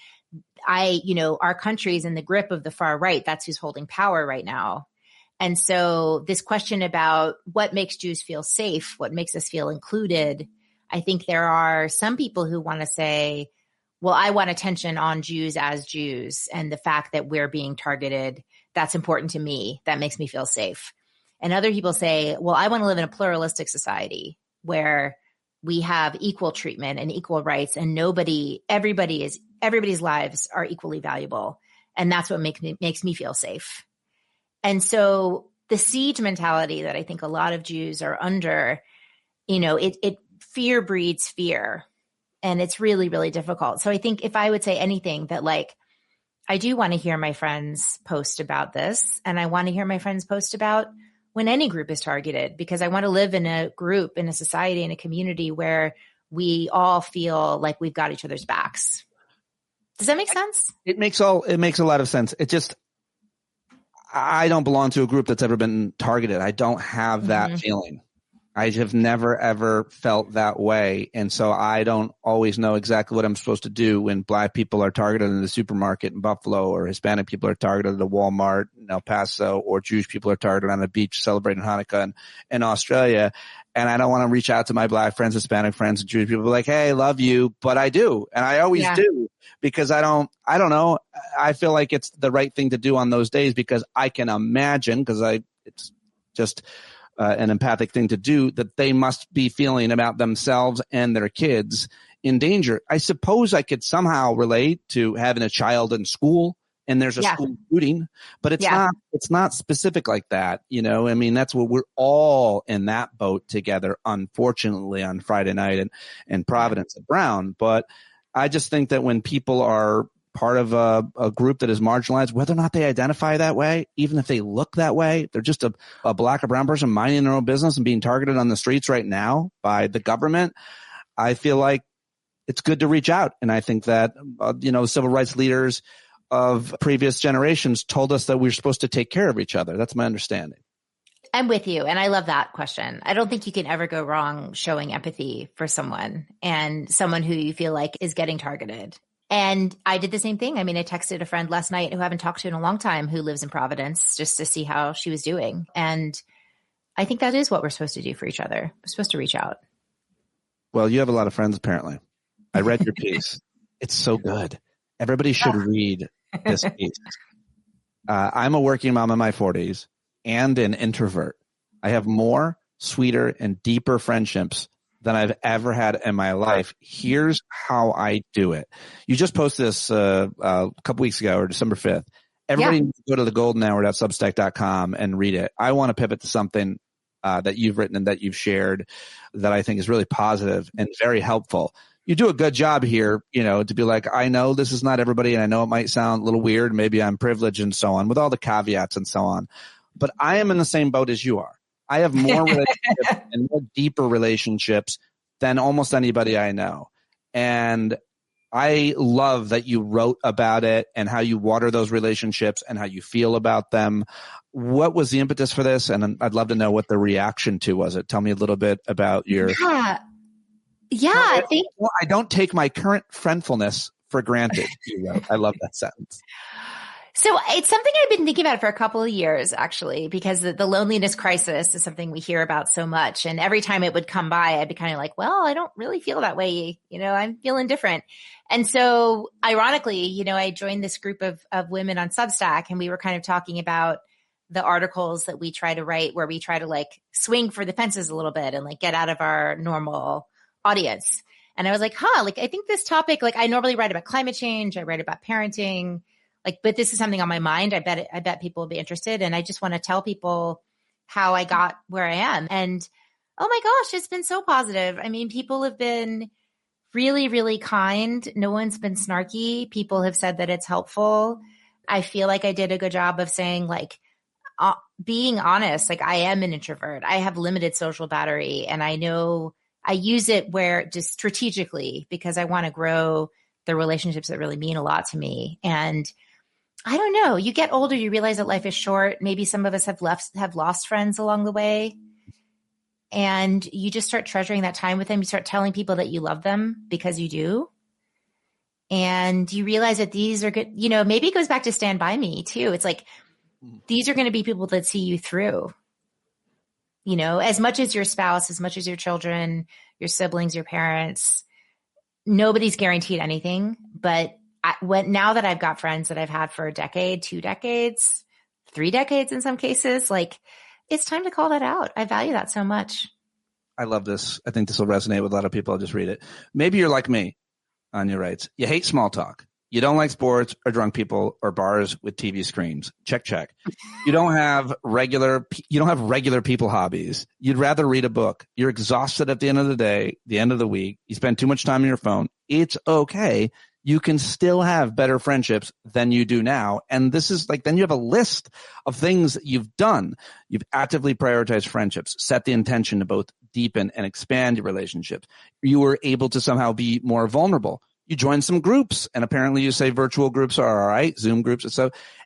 our country is in the grip of the far right. That's who's holding power right now. And so this question about what makes Jews feel safe, what makes us feel included, I think there are some people who want to say, well, I want attention on Jews as Jews, and the fact that we're being targeted, that's important to me. That makes me feel safe. And other people say, well, I want to live in a pluralistic society where we have equal treatment and equal rights, and everybody's lives are equally valuable. And that's what makes me feel safe. And so the siege mentality that I think a lot of Jews are under, it fear breeds fear. And it's really, really difficult. So I think if I would say anything, that I do want to hear my friends post about this, and I want to hear my friends post about when any group is targeted, because I want to live in a group, in a society, in a community where we all feel like we've got each other's backs. Does that make sense? It makes a lot of sense. It just, I don't belong to a group that's ever been targeted. I don't have that feeling. I have never, ever felt that way. And so I don't always know exactly what I'm supposed to do when Black people are targeted in the supermarket in Buffalo, or Hispanic people are targeted at a Walmart in El Paso, or Jewish people are targeted on a beach celebrating Hanukkah in Australia. And I don't want to reach out to my Black friends, Hispanic friends, and Jewish people like, hey, love you. But I do. And I always do, because I don't know. I feel like it's the right thing to do on those days, because I can imagine, it's just an empathic thing to do, that they must be feeling about themselves and their kids in danger. I suppose I could somehow relate to having a child in school and there's a school shooting, but it's not specific like that. I mean, that's what we're all in that boat together, unfortunately, on Friday night in Providence at Brown. But I just think that when people are part of a group that is marginalized, whether or not they identify that way, even if they look that way, they're just a Black or brown person minding their own business and being targeted on the streets right now by the government. I feel like it's good to reach out. And I think that, civil rights leaders of previous generations told us that we're supposed to take care of each other. That's my understanding. I'm with you. And I love that question. I don't think you can ever go wrong showing empathy for someone and someone who you feel like is getting targeted. And I did the same thing. I mean, I texted a friend last night who I haven't talked to in a long time who lives in Providence just to see how she was doing. And I think that is what we're supposed to do for each other. We're supposed to reach out. Well, you have a lot of friends, apparently. I read your piece. It's so good. Everybody should read this piece. I'm a working mom in my 40s and an introvert. I have more, sweeter, and deeper friendships than I've ever had in my life. Here's how I do it. You just posted this a couple weeks ago, or December 5th. Everybody needs to go to thegoldenhour.substack.com and read it. I want to pivot to something that you've written and that you've shared that I think is really positive and very helpful. You do a good job here, to be like, I know this is not everybody, and I know it might sound a little weird. Maybe I'm privileged and so on, with all the caveats and so on. But I am in the same boat as you are. I have more relationships and more deeper relationships than almost anybody I know. And I love that you wrote about it and how you water those relationships and how you feel about them. What was the impetus for this? And I'd love to know what the reaction to was it. Tell me a little bit about your... Yeah, I think... Well, I don't take my current friendfulness for granted. I love that sentence. So it's something I've been thinking about for a couple of years, actually, because the loneliness crisis is something we hear about so much. And every time it would come by, I'd be kind of like, well, I don't really feel that way. I'm feeling different. And so ironically, I joined this group of women on Substack, and we were kind of talking about the articles that we try to write where we try to like swing for the fences a little bit and like get out of our normal audience. And I was like, I think this topic, like I normally write about climate change. I write about parenting. But this is something on my mind. I bet people will be interested. And I just want to tell people how I got where I am. And oh my gosh, it's been so positive. I mean, people have been really, really kind. No one's been snarky. People have said that it's helpful. I feel like I did a good job of saying being honest. Like I am an introvert. I have limited social battery, and I know I use it where just strategically because I want to grow the relationships that really mean a lot to me. And I don't know. You get older, you realize that life is short. Maybe some of us have lost friends along the way. And you just start treasuring that time with them. You start telling people that you love them because you do. And you realize that these are good. Maybe it goes back to Stand By Me too. It's like, these are going to be people that see you through, as much as your spouse, as much as your children, your siblings, your parents. Nobody's guaranteed anything, but now that I've got friends that I've had for a decade, 2 decades, 3 decades in some cases, like it's time to call that out. I value that so much. I love this. I think this will resonate with a lot of people. I'll just read it. Maybe you're like me. Anya writes, you hate small talk. You don't like sports or drunk people or bars with TV screens. Check. You don't have regular people hobbies. You'd rather read a book. You're exhausted at the end of the day, the end of the week. You spend too much time on your phone. It's okay. You can still have better friendships than you do now. And this is then you have a list of things that you've done. You've actively prioritized friendships, set the intention to both deepen and expand your relationships. You were able to somehow be more vulnerable. You joined some groups, and apparently you say virtual groups are all right, Zoom groups.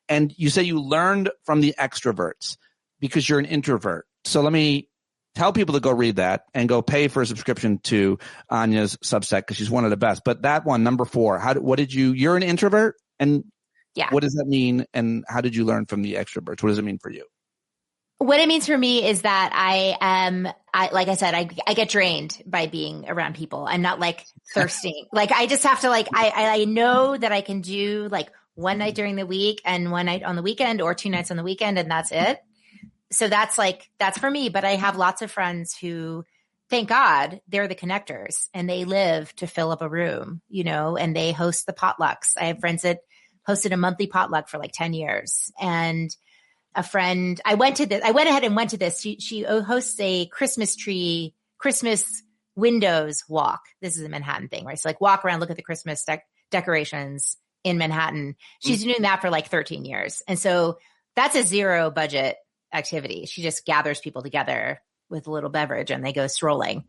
And you say you learned from the extroverts because you're an introvert. So let me tell people to go read that and go pay for a subscription to Anya's Substack because she's one of the best. But that one, number 4, you're an introvert? And what does that mean? And how did you learn from the extroverts? What does it mean for you? What it means for me is that like I said, I get drained by being around people. I'm not thirsting. I just have to I know that I can do one night during the week and one night on the weekend or 2 nights on the weekend, and that's it. So that's for me. But I have lots of friends who, thank God, they're the connectors and they live to fill up a room, and they host the potlucks. I have friends that hosted a monthly potluck for 10 years. And a friend, I went ahead and went to this. She hosts a Christmas windows walk. This is a Manhattan thing, right? So walk around, look at the Christmas decorations in Manhattan. She's doing that for 13 years. And so that's a zero budget activity. She just gathers people together with a little beverage and they go strolling.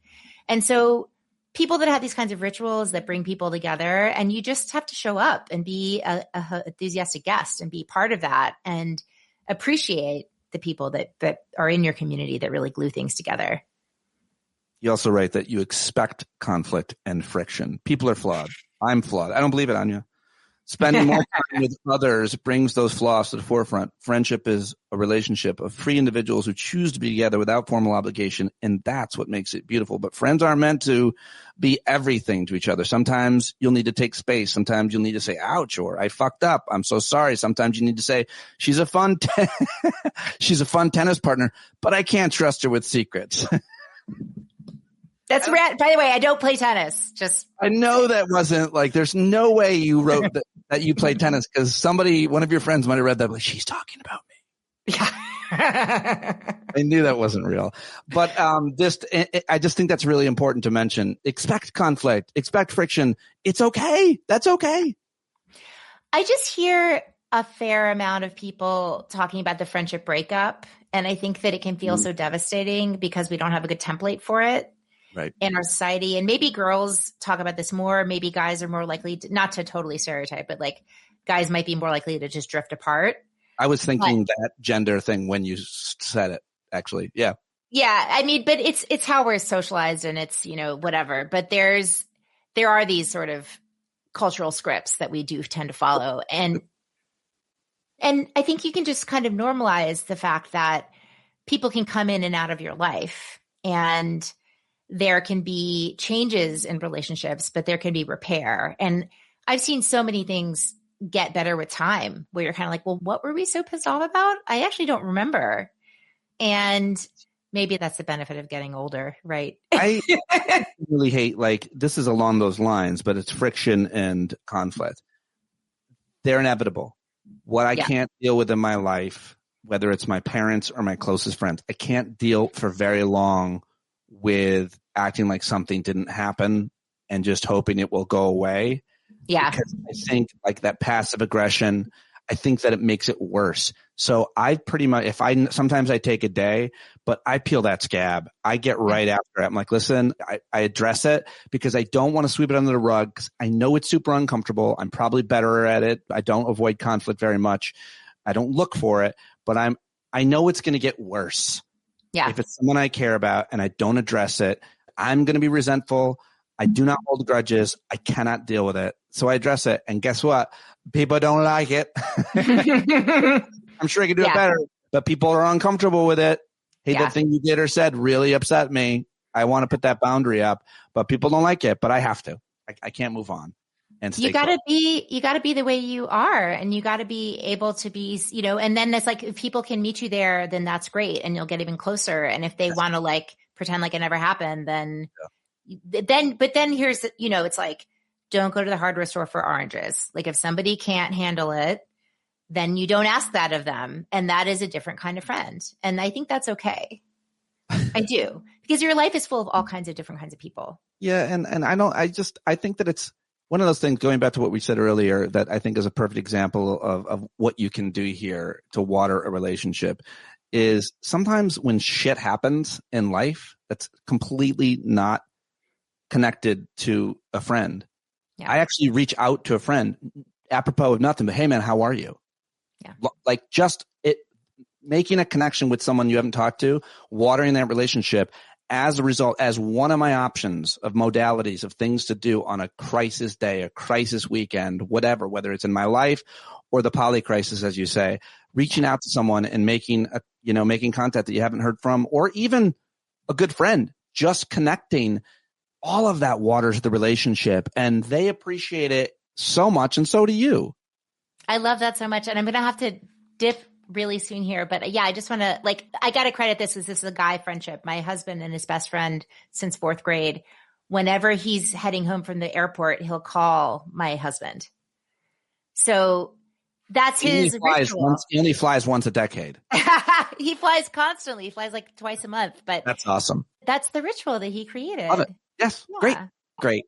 And so people that have these kinds of rituals that bring people together, and you just have to show up and be a enthusiastic guest and be part of that and appreciate the people that are in your community that really glue things together. You also write that you expect conflict and friction. People are flawed. I'm flawed. I don't believe it, Anya. Spending more time with others brings those flaws to the forefront. Friendship is a relationship of free individuals who choose to be together without formal obligation, and that's what makes it beautiful. But friends aren't meant to be everything to each other. Sometimes you'll need to take space. Sometimes you'll need to say, ouch, or I fucked up. I'm so sorry. Sometimes you need to say, she's a fun tennis partner, but I can't trust her with secrets. That's rad. By the way, I don't play tennis. I know that wasn't like, there's no way you wrote that you played tennis, because one of your friends might have read that, like, she's talking about me. Yeah. I knew that wasn't real. But I just think that's really important to mention. Expect conflict, expect friction. It's okay. That's okay. I just hear a fair amount of people talking about the friendship breakup. And I think that it can feel so devastating because we don't have a good template for it. Right. In our society. And maybe girls talk about this more. Maybe guys are more likely to, not to totally stereotype, but like guys might be more likely to just drift apart. I was thinking that gender thing when you said it, actually. Yeah. Yeah. I mean, but it's how we're socialized, and it's, whatever. But there are these sort of cultural scripts that we do tend to follow. And I think you can just kind of normalize the fact that people can come in and out of your life, and there can be changes in relationships, but there can be repair. And I've seen so many things get better with time where you're kind of like, well, what were we so pissed off about? I actually don't remember. And maybe that's the benefit of getting older, right? I really hate, this is along those lines, but it's friction and conflict. They're inevitable. What I can't deal with in my life, whether it's my parents or my closest friends, I can't deal for very long with acting like something didn't happen and just hoping it will go away. Yeah. Because I think that passive aggression, I think that it makes it worse. So I pretty much, sometimes I take a day, but I peel that scab. I get right after it. I'm like, listen, I address it because I don't want to sweep it under the rug, because I know it's super uncomfortable. I'm probably better at it. I don't avoid conflict very much. I don't look for it, but I know it's going to get worse. Yeah. If it's someone I care about and I don't address it, I'm going to be resentful. I do not hold grudges. I cannot deal with it. So I address it. And guess what? People don't like it. I'm sure I could do it better, but people are uncomfortable with it. Hey, that thing you did or said really upset me. I want to put that boundary up, but people don't like it, but I have to. I can't move on. And you gotta be the way you are, and you gotta be able to be, and then it's like, if people can meet you there, then that's great. And you'll get even closer. And if they want to pretend like it never happened, then here's, it's like, don't go to the hardware store for oranges. Like, if somebody can't handle it, then you don't ask that of them. And that is a different kind of friend. And I think that's okay. I do, because your life is full of all kinds of different kinds of people. Yeah. And I think that it's one of those things, going back to what we said earlier, that I think is a perfect example of what you can do here to water a relationship, is sometimes when shit happens in life that's completely not connected to a friend. Yeah. I actually reach out to a friend apropos of nothing, but hey man, how are you? Yeah. Making a connection with someone you haven't talked to, watering that relationship, as a result, as one of my options of modalities of things to do on a crisis day, a crisis weekend, whatever, whether it's in my life or the poly crisis, as you say, reaching out to someone and making contact that you haven't heard from, or even a good friend, just connecting, all of that waters the relationship, and they appreciate it so much. And so do you. I love that so much. And I'm going to have to dip really soon here, but yeah, I just want to I got to credit this because this is a guy friendship. My husband and his best friend since 4th grade, whenever he's heading home from the airport, he'll call my husband. So that's his ritual. He only flies once a decade. He flies constantly. He flies twice a month, but that's awesome. That's the ritual that he created. Love it. Yes. Yeah. Great.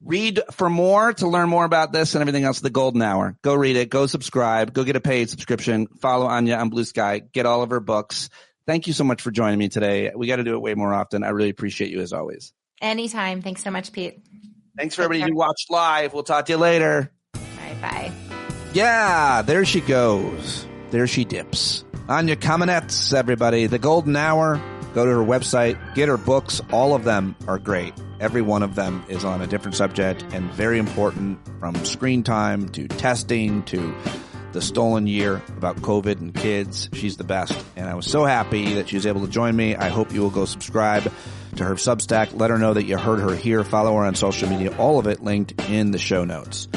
Read for more to learn more about this and everything else. The Golden Hour. Go read it. Go subscribe. Go get a paid subscription. Follow Anya on Blue Sky. Get all of her books. Thank you so much for joining me today. We got to do it way more often. I really appreciate you as always. Anytime. Thanks so much, Pete. Thanks for everybody who watched live. We'll talk to you later. All right, bye. Yeah, there she goes. There she dips. Anya Kamenetz, everybody. The Golden Hour. Go to her website. Get her books. All of them are great. Every one of them is on a different subject and very important, from screen time to testing to the stolen year about COVID and kids. She's the best. And I was so happy that she was able to join me. I hope you will go subscribe to her Substack. Let her know that you heard her here. Follow her on social media. All of it linked in the show notes.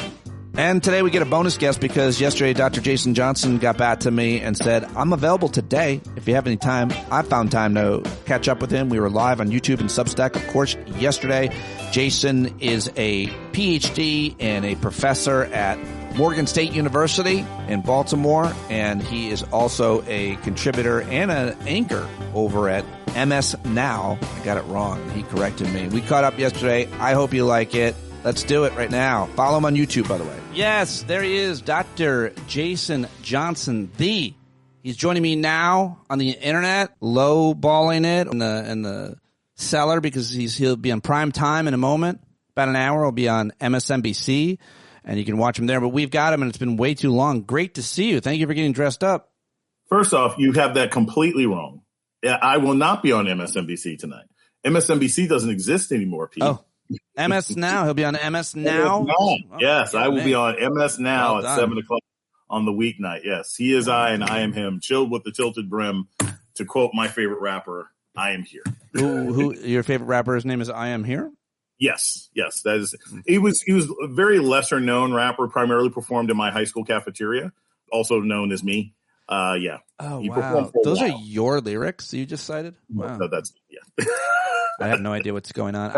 And today we get a bonus guest because yesterday Dr. Jason Johnson got back to me and said, I'm available today if you have any time. I found time to catch up with him. We were live on YouTube and Substack, of course, yesterday. Jason is a PhD and a professor at Morgan State University in Baltimore, and he is also a contributor and an anchor over at MS Now. I got it wrong. He corrected me. We caught up yesterday. I hope you like it. Let's do it right now. Follow him on YouTube, by the way. Yes, there he is, Dr. Jason Johnson, He's joining me now on the internet, low-balling it in the cellar because he'll be on prime time in a moment. About an hour, he'll be on MSNBC, and you can watch him there. But we've got him, and it's been way too long. Great to see you. Thank you for getting dressed up. First off, you have that completely wrong. I will not be on MSNBC tonight. MSNBC doesn't exist anymore, Pete. Oh. MS Now. He'll be on MS Now. Yes, I will be on MS Now at 7 o'clock on the weeknight. Yes, he is I and I am him. Chilled with the tilted brim. To quote my favorite rapper, I am here. Who your favorite rapper's name is I Am Here? Yes. That is. He was a very lesser known rapper, primarily performed in my high school cafeteria, also known as me. Yeah. Oh, wow. Those are your lyrics you just cited? Wow. No, that's, yeah. I have no idea what's going on.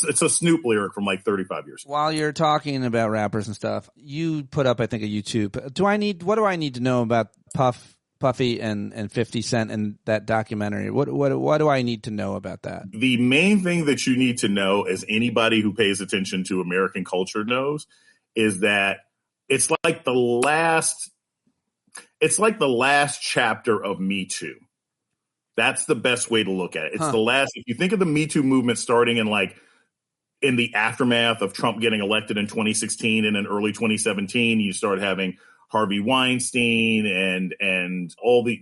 It's a Snoop lyric from like 35 years ago. While you're talking about rappers and stuff, you put up, I think, a YouTube. What do I need to know about Puffy and 50 Cent and that documentary? What do I need to know about that? The main thing that you need to know, as anybody who pays attention to American culture knows, is that it's like the last chapter of Me Too. That's the best way to look at it. It's the last. If you think of the Me Too movement starting in the aftermath of Trump getting elected in 2016 and in early 2017, you start having Harvey Weinstein and all the,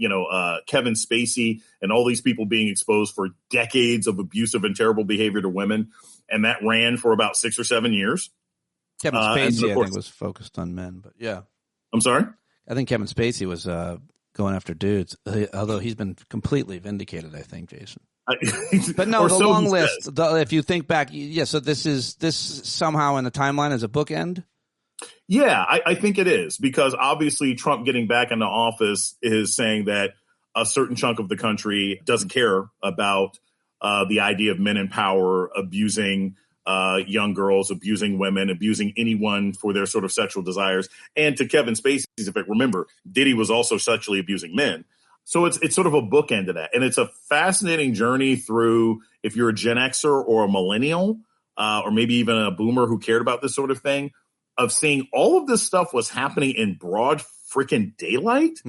Kevin Spacey and all these people being exposed for decades of abusive and terrible behavior to women. And that ran for about 6 or 7 years. Kevin Spacey, I think, was focused on men, but yeah. I'm sorry? I think Kevin Spacey was going after dudes, although he's been completely vindicated, I think, Jason. But no, the long list, if you think back, so this somehow in the timeline is a bookend? Yeah, I think it is, because obviously Trump getting back into office is saying that a certain chunk of the country doesn't care about the idea of men in power abusing young girls, abusing women, abusing anyone for their sort of sexual desires. And to Kevin Spacey's effect, remember, Diddy was also sexually abusing men. So it's sort of a bookend to that. And it's a fascinating journey through, if you're a Gen Xer or a millennial, or maybe even a boomer who cared about this sort of thing, of seeing all of this stuff was happening in broad freaking daylight.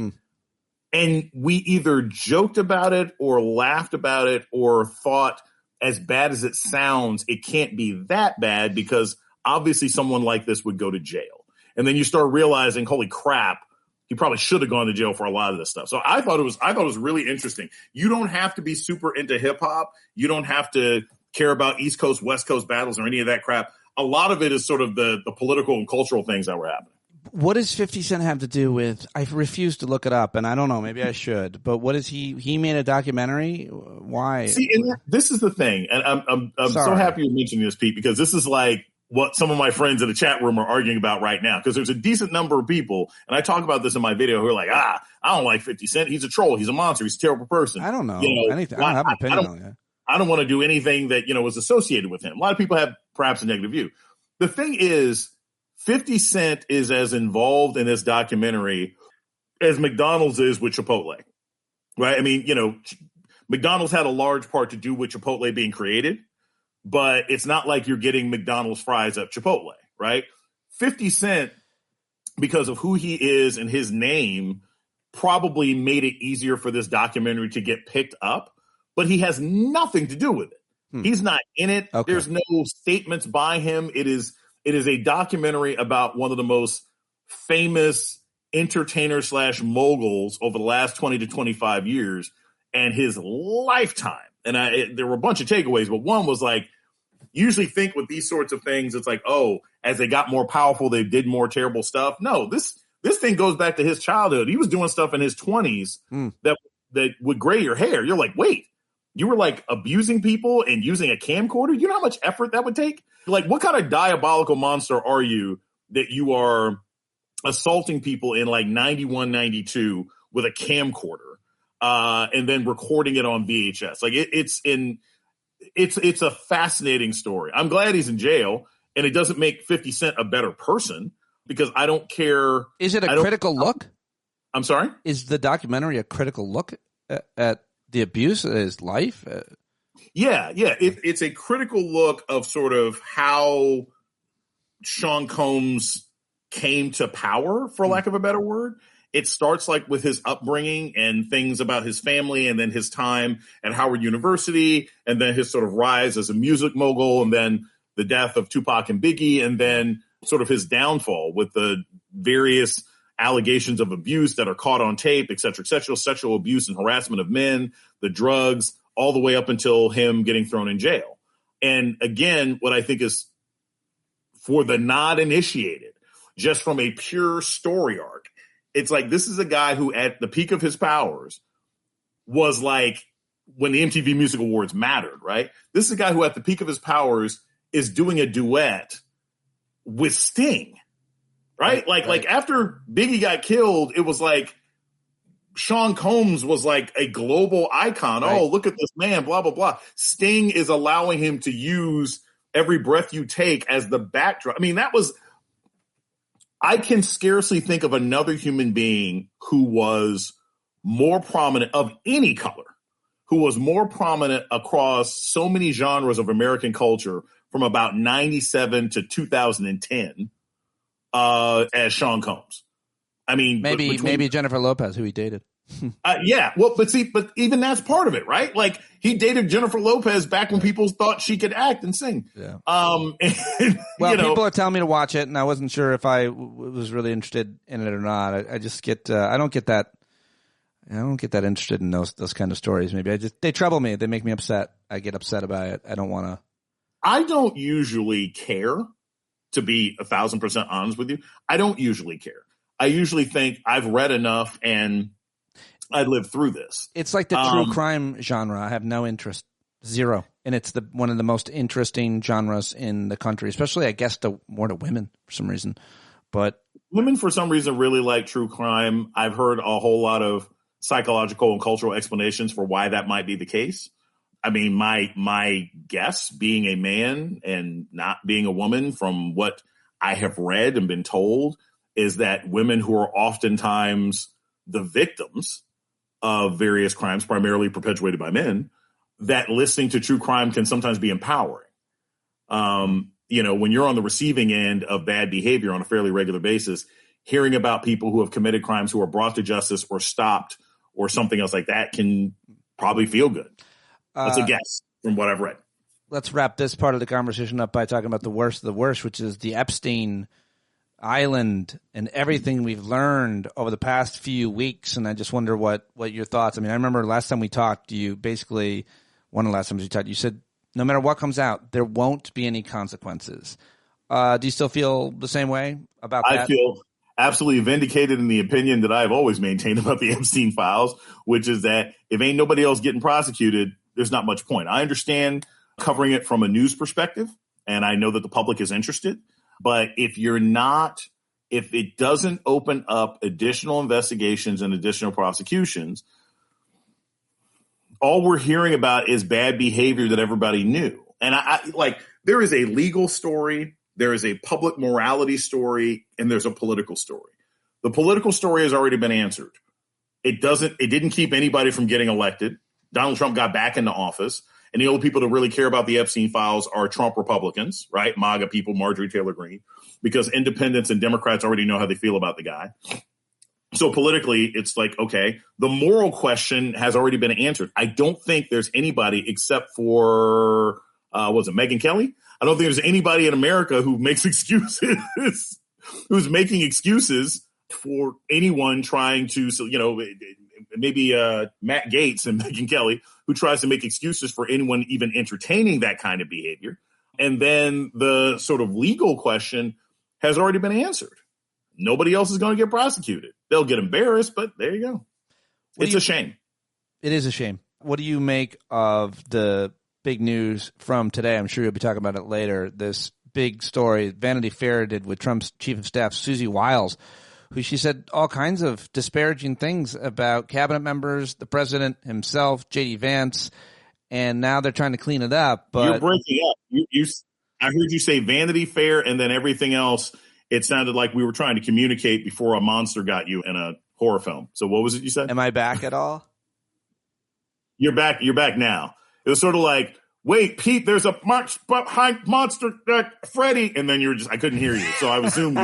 And we either joked about it or laughed about it or thought, as bad as it sounds, it can't be that bad because obviously someone like this would go to jail. And then you start realizing, holy crap, he probably should have gone to jail for a lot of this stuff. So I thought it was really interesting. You don't have to be super into hip hop. You don't have to care about East Coast, West Coast battles or any of that crap. A lot of it is sort of the political and cultural things that were happening. What does 50 Cent have to do with, I refuse to look it up, and I don't know, maybe I should, but what is he made a documentary? Why? See, and this is the thing, and I'm so happy you're mentioning this, Pete, because this is like what some of my friends in the chat room are arguing about right now, because there's a decent number of people, and I talk about this in my video, who are like, I don't like 50 Cent. He's a troll. He's a monster. He's a terrible person. I don't know anything. I don't have an opinion on that. I don't want to do anything that, was associated with him. A lot of people have perhaps a negative view. The thing is, 50 Cent is as involved in this documentary as McDonald's is with Chipotle, right? I mean, McDonald's had a large part to do with Chipotle being created, but it's not like you're getting McDonald's fries at Chipotle, right? 50 Cent, because of who he is and his name, probably made it easier for this documentary to get picked up, but he has nothing to do with it. He's not in it. Okay. There's no statements by him. It is a documentary about one of the most famous entertainers / moguls over the last 20 to 25 years and his lifetime. And there were a bunch of takeaways, but one was like, usually think with these sorts of things, it's like, oh, as they got more powerful, they did more terrible stuff. No, this thing goes back to his childhood. He was doing stuff in his 20s that would gray your hair. You're like, wait, you were like abusing people and using a camcorder? You know how much effort that would take? Like, what kind of diabolical monster are you that you are assaulting people in like 91, 92 with a camcorder and then recording it on VHS? Like it's a fascinating story. I'm glad he's in jail, and it doesn't make 50 Cent a better person because I don't care. Is it a critical look? I'm sorry? Is the documentary a critical look at the abuse of his life? Yeah. It's a critical look of sort of how Sean Combs came to power, for lack of a better word. It starts like with his upbringing and things about his family, and then his time at Howard University, and then his sort of rise as a music mogul, and then the death of Tupac and Biggie, and then sort of his downfall with the various allegations of abuse that are caught on tape, et cetera, sexual abuse and harassment of men, the drugs, all the way up until him getting thrown in jail. And again, what I think is for the not initiated, just from a pure story arc, it's like this is a guy who at the peak of his powers was like when the MTV Music Awards mattered, right? This is a guy who at the peak of his powers is doing a duet with Sting, right? Like after Biggie got killed, it was like Sean Combs was like a global icon. Right. Oh, look at this man, blah, blah, blah. Sting is allowing him to use Every Breath You Take as the backdrop. I mean, I can scarcely think of another human being who was more prominent of any color, who was more prominent across so many genres of American culture from about 97 to 2010 as Sean Combs. I mean, maybe Jennifer Lopez, who he dated. Yeah. Well, but even that's part of it, right? Like he dated Jennifer Lopez back when people thought she could act and sing. Yeah. People are telling me to watch it, and I wasn't sure if I was really interested in it or not. I just get, I don't get that interested in those kind of stories. Maybe they trouble me. They make me upset. I get upset about it. I don't want to. I don't usually care, to be 1,000% honest with you. I don't usually care. I usually think I've read enough and I lived through this. It's like the true crime genre. I have no interest, zero. And it's one of the most interesting genres in the country, especially, I guess, more to women for some reason. But women, for some reason, really like true crime. I've heard a whole lot of psychological and cultural explanations for why that might be the case. I mean, my guess, being a man and not being a woman, from what I have read and been told, is that women who are oftentimes the victims of various crimes, primarily perpetuated by men, that listening to true crime can sometimes be empowering. When you're on the receiving end of bad behavior on a fairly regular basis, hearing about people who have committed crimes who are brought to justice or stopped or something else like that can probably feel good. That's a guess from what I've read. Let's wrap this part of the conversation up by talking about the worst of the worst, which is the Epstein Island and everything we've learned over the past few weeks. And I just wonder what your thoughts. I mean, I remember last time we talked, one of the last times we talked, you said no matter what comes out, there won't be any consequences. Do you still feel the same way about that? I feel absolutely vindicated in the opinion that I've always maintained about the Epstein files, which is that if ain't nobody else getting prosecuted, there's not much point. I understand covering it from a news perspective, and I know that the public is interested. But if it doesn't open up additional investigations and additional prosecutions, all we're hearing about is bad behavior that everybody knew. And there is a legal story, there is a public morality story, and there's a political story. The political story has already been answered. It didn't keep anybody from getting elected. Donald Trump got back into office. And the only people that really care about the Epstein files are Trump Republicans, right? MAGA people, Marjorie Taylor Greene, because independents and Democrats already know how they feel about the guy. So politically, it's like, okay, the moral question has already been answered. I don't think there's anybody except for, Megyn Kelly? I don't think there's anybody in America who makes excuses, who's making excuses for anyone trying to, maybe Matt Gaetz and Megyn Kelly, who tries to make excuses for anyone even entertaining that kind of behavior. And then the sort of legal question has already been answered. Nobody else is going to get prosecuted. They'll get embarrassed, but there you go. It's a shame. It is a shame. What do you make of the big news from today? I'm sure you'll be talking about it later. This big story Vanity Fair did with Trump's chief of staff, Susie Wiles, who she said all kinds of disparaging things about cabinet members, the president himself, J.D. Vance, and now they're trying to clean it up. But you're breaking up. I heard you say Vanity Fair and then everything else. It sounded like we were trying to communicate before a monster got you in a horror film. So what was it you said? Am I back at all? You're back. You're back now. It was sort of like, wait, Pete, there's a monster, Freddy. And then I couldn't hear you. So I assumed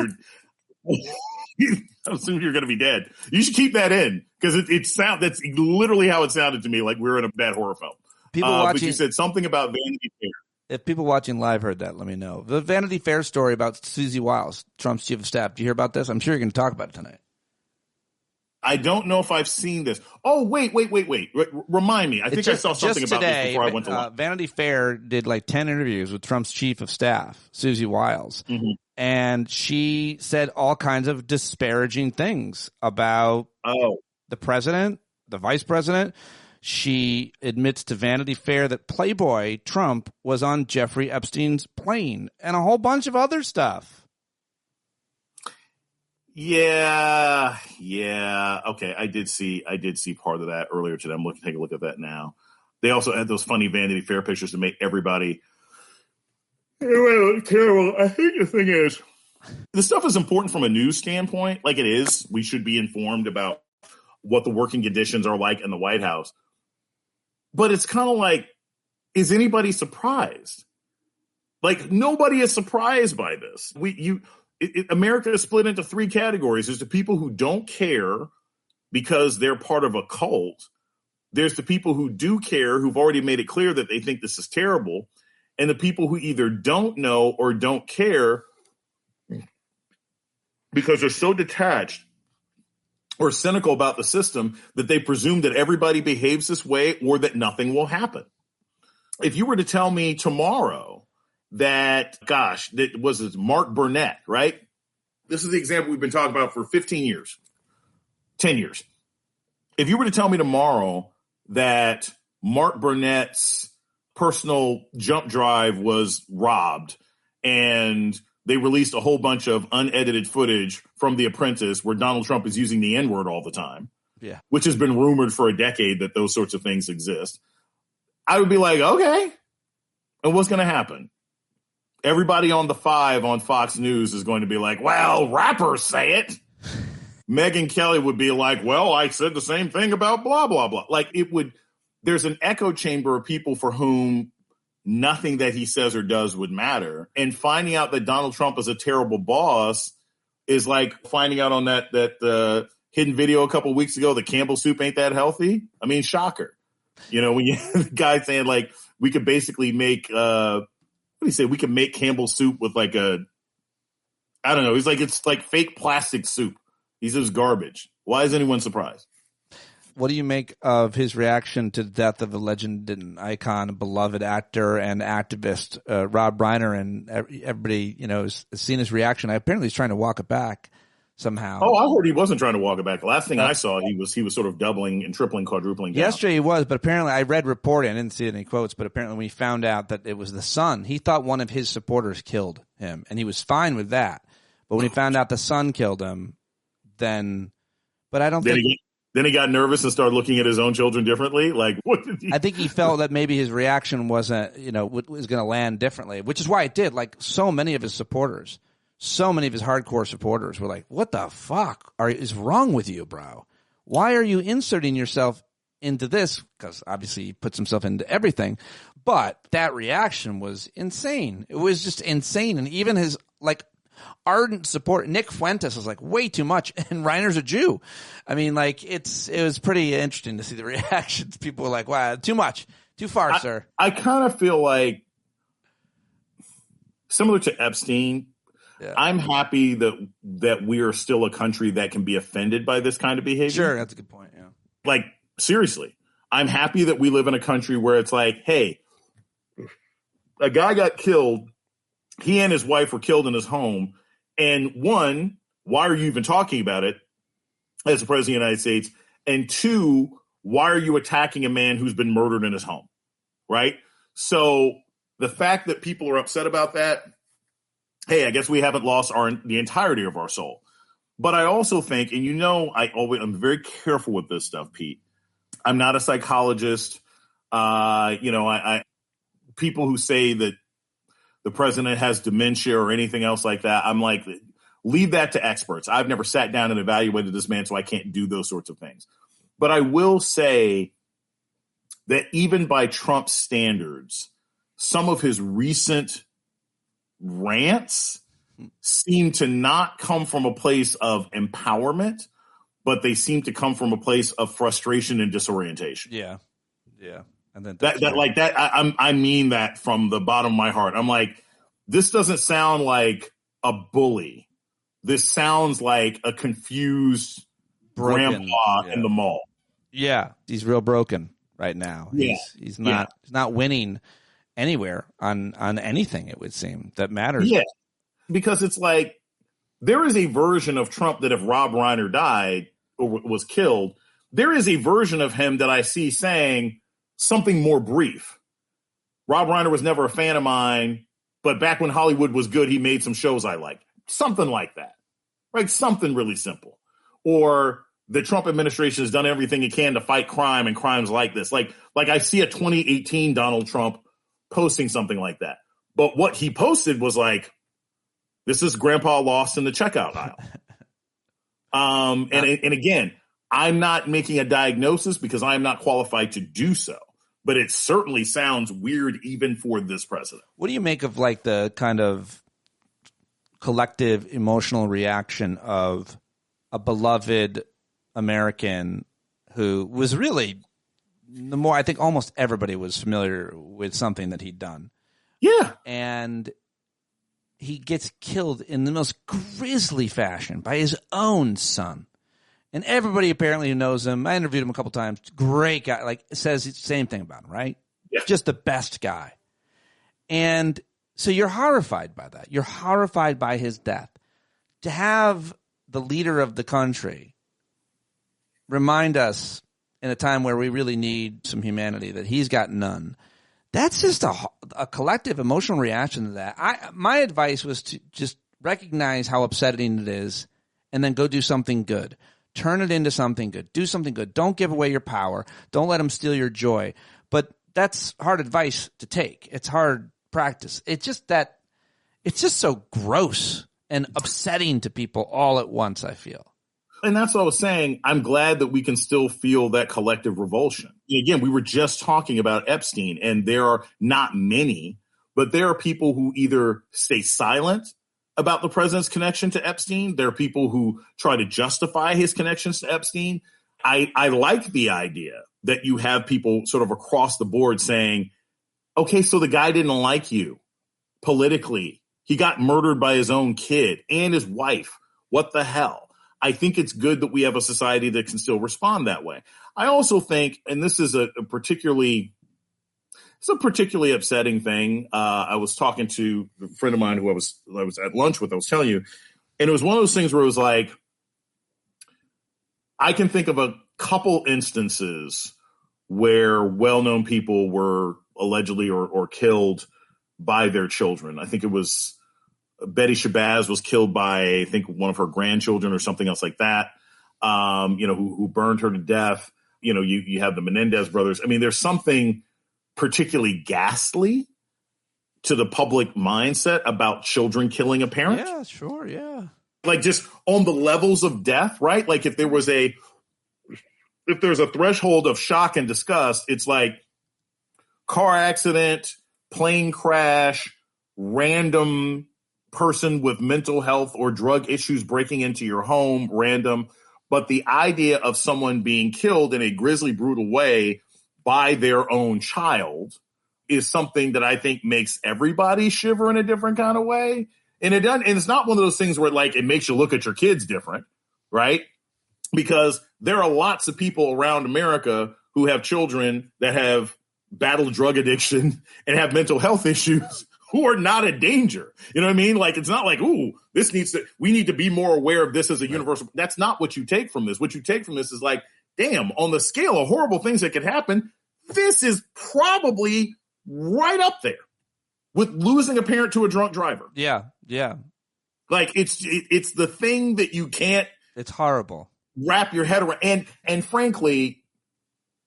you're going to be dead. You should keep that in because that's literally how it sounded to me. Like we were in a bad horror film. People watching, but you said something about Vanity Fair. If people watching live heard that, let me know. The Vanity Fair story about Susie Wiles, Trump's chief of staff. Do you hear about this? I'm sure you're going to talk about it tonight. I don't know if I've seen this. Oh, wait. Remind me. I think I saw something about this before I went to lunch. Vanity Fair did like 10 interviews with Trump's chief of staff, Susie Wiles. Mm-hmm. And she said all kinds of disparaging things about the president, the vice president. She admits to Vanity Fair that Playboy Trump was on Jeffrey Epstein's plane and a whole bunch of other stuff. Yeah. Okay, I did see part of that earlier today. I'm take a look at that now. They also had those funny Vanity Fair pictures to make everybody terrible. I think the thing is, the stuff is important from a news standpoint. Like it is, we should be informed about what the working conditions are like in the White House. But it's kind of like, is anybody surprised? Like nobody is surprised by this. America is split into three categories. There's the people who don't care because they're part of a cult. There's the people who do care, who've already made it clear that they think this is terrible. And the people who either don't know or don't care because they're so detached or cynical about the system that they presume that everybody behaves this way or that nothing will happen. If you were to tell me tomorrow that was Mark Burnett, right? This is the example we've been talking about for 15 years, 10 years. If you were to tell me tomorrow that Mark Burnett's personal jump drive was robbed and they released a whole bunch of unedited footage from The Apprentice where Donald Trump is using the N-word all the time, which has been rumored for a decade that those sorts of things exist, I would be like, okay, and what's going to happen? Everybody on the 5 on Fox News is going to be like, well, rappers say it. Megyn Kelly would be like, well, I said the same thing about blah, blah, blah. Like there's an echo chamber of people for whom nothing that he says or does would matter. And finding out that Donald Trump is a terrible boss is like finding out on that hidden video a couple of weeks ago that Campbell soup ain't that healthy. I mean, shocker. When the guy saying like we could basically make what do you say? We could make Campbell soup with like I don't know. He's like, it's like fake plastic soup. He says garbage. Why is anyone surprised? What do you make of his reaction to the death of a legend and icon, a beloved actor and activist, Rob Reiner, and everybody, has seen his reaction. Apparently he's trying to walk it back somehow. Oh, I heard he wasn't trying to walk it back. The last thing I saw, he was sort of doubling and tripling, quadrupling down. Yesterday he was, but apparently I read reporting. I didn't see any quotes, but apparently when he found out that it was the son, he thought one of his supporters killed him, and he was fine with that. But when he found out the son killed him, then he got nervous and started looking at his own children differently. Like, what did he? I think he felt that maybe his reaction wasn't, was going to land differently, which is why it did. Like, so many of his supporters, so many of his hardcore supporters were like, "What the fuck is wrong with you, bro? Why are you inserting yourself into this?" Because obviously he puts himself into everything. But that reaction was insane. It was just insane, and even his ardent support. Nick Fuentes was like way too much, and Reiner's a Jew. I mean, like it was pretty interesting to see the reactions. People were like, "Wow, too much, too far, sir." I kind of feel like similar to Epstein. Yeah. I'm happy that we are still a country that can be offended by this kind of behavior. Sure, that's a good point. Yeah, like seriously, I'm happy that we live in a country where it's like, hey, a guy got killed. He and his wife were killed in his home. And one, why are you even talking about it as the president of the United States? And two, why are you attacking a man who's been murdered in his home? Right? So the fact that people are upset about that, hey, I guess we haven't lost the entirety of our soul. But I also think, and I'm very careful with this stuff, Pete. I'm not a psychologist. People who say that the president has dementia or anything else like that, I'm like, leave that to experts. I've never sat down and evaluated this man, so I can't do those sorts of things. But I will say that even by Trump's standards, some of his recent rants seem to not come from a place of empowerment, but they seem to come from a place of frustration and disorientation. Yeah. And then I mean that from the bottom of my heart. I'm like, this doesn't sound like a bully. This sounds like a confused grandpa in the mall. Yeah, he's real broken right now. Yeah. He's not winning anywhere on anything, it would seem, that matters. Yeah, because it's like there is a version of Trump that if Rob Reiner died or was killed, there is a version of him that I see saying something more brief. Rob Reiner was never a fan of mine, but back when Hollywood was good, he made some shows I liked. Something like that, right? Something really simple. Or the Trump administration has done everything it can to fight crime and crimes like this. Like I see a 2018 Donald Trump posting something like that. But what he posted was like, this is grandpa lost in the checkout aisle. And again, I'm not making a diagnosis because I'm not qualified to do so. But it certainly sounds weird even for this president. What do you make of like the kind of collective emotional reaction of a beloved American who was really I think almost everybody was familiar with something that he'd done. Yeah. And he gets killed in the most grisly fashion by his own son. And everybody apparently who knows him, I interviewed him a couple times, great guy, like says the same thing about him, right? Yeah. Just the best guy. And so you're horrified by that. You're horrified by his death. To have the leader of the country remind us in a time where we really need some humanity that he's got none, that's just a collective emotional reaction to that. My advice was to just recognize how upsetting it is and then go do something good. Turn it into something good. Do something good. Don't give away your power. Don't let them steal your joy. But that's hard advice to take. It's hard practice. It's just so gross and upsetting to people all at once, I feel. And that's what I was saying. I'm glad that we can still feel that collective revulsion. Again, we were just talking about Epstein, and there are not many, but there are people who either stay silent about the president's connection to Epstein. There are people who try to justify his connections to Epstein. I like the idea that you have people sort of across the board saying, okay, so the guy didn't like you politically. He got murdered by his own kid and his wife. What the hell? I think it's good that we have a society that can still respond that way. I also think, and this is a particularly upsetting thing. I was talking to a friend of mine who I was at lunch with, I was telling you, and it was one of those things where it was like, I can think of a couple instances where well-known people were allegedly or killed by their children. I think it was Betty Shabazz was killed by, I think, one of her grandchildren or something else like that, who burned her to death. You have the Menendez brothers. I mean, there's something particularly ghastly to the public mindset about children killing a parent. Yeah, sure, yeah. Like just on the levels of death, right? Like if there's a threshold of shock and disgust, it's like car accident, plane crash, random person with mental health or drug issues breaking into your home, random. But the idea of someone being killed in a grisly, brutal way by their own child is something that I think makes everybody shiver in a different kind of way. And it's not one of those things where like it makes you look at your kids different, right? Because there are lots of people around America who have children that have battled drug addiction and have mental health issues who are not a danger. You know what I mean? Like, it's not like, ooh, we need to be more aware of this as a universal. That's not what you take from this. What you take from this is like, damn, on the scale of horrible things that could happen, this is probably right up there with losing a parent to a drunk driver. Yeah. Yeah. Like it's the thing that you can't. It's horrible. Wrap your head around. And frankly,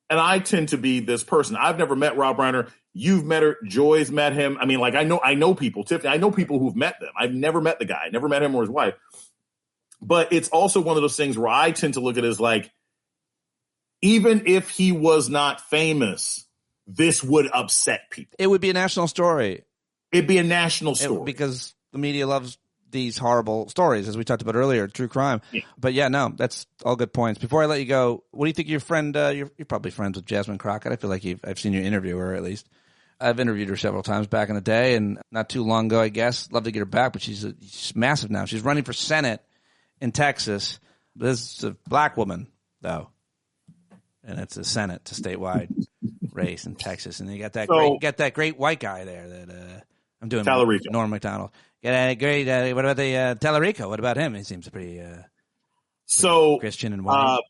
and I tend to be this person. I've never met Rob Reiner. You've met her. Joy's met him. I mean, like I know people. Tiffany, I know people who've met them. I've never met the guy. I never met him or his wife. But it's also one of those things where I tend to look at it as like, even if he was not famous, this would upset people. It would be a national story. It'd be a national story. Because the media loves these horrible stories, as we talked about earlier, true crime. Yeah. But yeah, no, that's all good points. Before I let you go, what do you think your friend, you're probably friends with Jasmine Crockett. I feel like I've seen you interview her at least. I've interviewed her several times back in the day and not too long ago, I guess. Love to get her back, but she's massive now. She's running for Senate in Texas. This is a black woman, though. And it's a Senate, it's a statewide race in Texas. And you got that great white guy there that I'm doing Tallarico. Norm Macdonald. What about the Tallarico? What about him? He seems pretty Christian and white.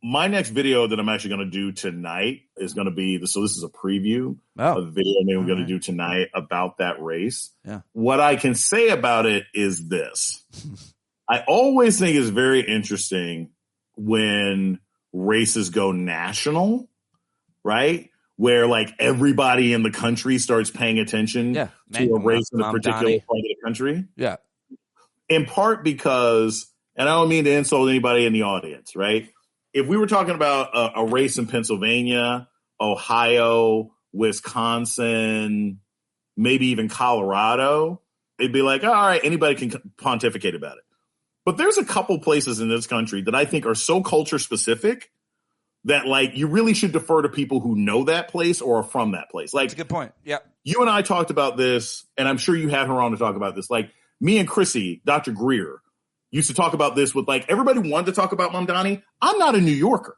My next video that I'm actually going to do tonight is going to be so this is a preview of the video I'm going to do tonight about that race. Yeah. What I can say about it is this. I always think it's very interesting when races go national, right? Where like everybody in the country starts paying attention to a race in a particular part of the country. Yeah. In part because, and I don't mean to insult anybody in the audience, right? If we were talking about a race in Pennsylvania, Ohio, Wisconsin, maybe even Colorado, it'd be like, all right, anybody can pontificate about it. But there's a couple places in this country that I think are so culture specific that like you really should defer to people who know that place or are from that place. Like, that's a good point. Yeah. You and I talked about this, and I'm sure you had her on to talk about this. Like me and Chrissy, Dr. Greer, used to talk about this with like everybody wanted to talk about Mamdani. I'm not a New Yorker.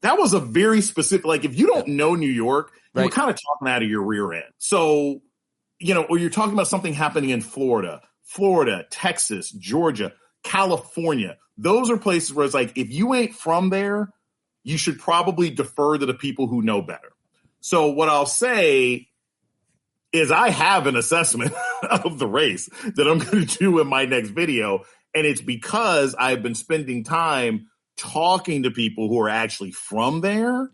That was a very specific, like if you don't know New York, you're kind of talking out of your rear end. So, or you're talking about something happening in Florida, Texas, Georgia, California. Those are places where it's like, if you ain't from there, you should probably defer to the people who know better. So what I'll say is I have an assessment of the race that I'm going to do in my next video. And it's because I've been spending time talking to people who are actually from there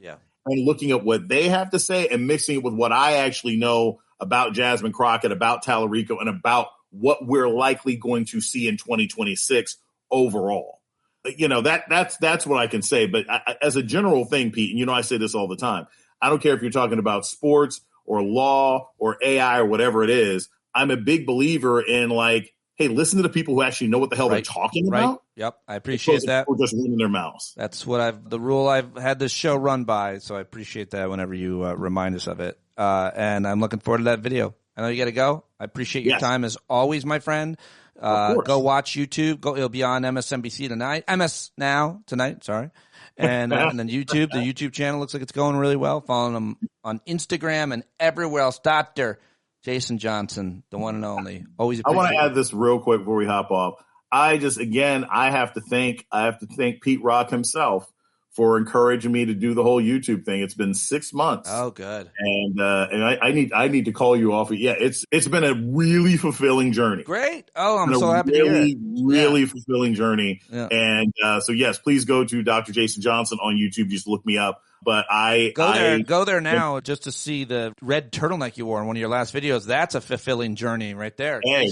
and looking at what they have to say and mixing it with what I actually know about Jasmine Crockett, about Tallarico, and about what we're likely going to see in 2026 overall. That's what I can say. But as a general thing, Pete, and I say this all the time, I don't care if you're talking about sports or law or AI or whatever it is. I'm a big believer in like, hey, listen to the people who actually know what the hell they're talking about. Yep. I appreciate that. Or just running their mouths. That's the rule I've had this show run by. So I appreciate that whenever you remind us of it. And I'm looking forward to that video. I know you got to go. I appreciate your time as always, my friend. Go watch YouTube. It'll be on MSNBC tonight. MS Now tonight. Sorry. And then YouTube, the YouTube channel looks like it's going really well. Following them on Instagram and everywhere else. Dr. Jason Johnson, the one and only. Always I want to add this real quick before we hop off. I have to thank Pete Rock himself for encouraging me to do the whole YouTube thing. It's been 6 months. Oh, good. And I need to call you off. Yeah, it's been a really fulfilling journey. Great. Oh, I'm so happy to hear it. Really fulfilling journey. Yeah. And so yes, please go to Dr. Jason Johnson on YouTube. Just look me up. But go there now just to see the red turtleneck you wore in one of your last videos. That's a fulfilling journey right there. Hey,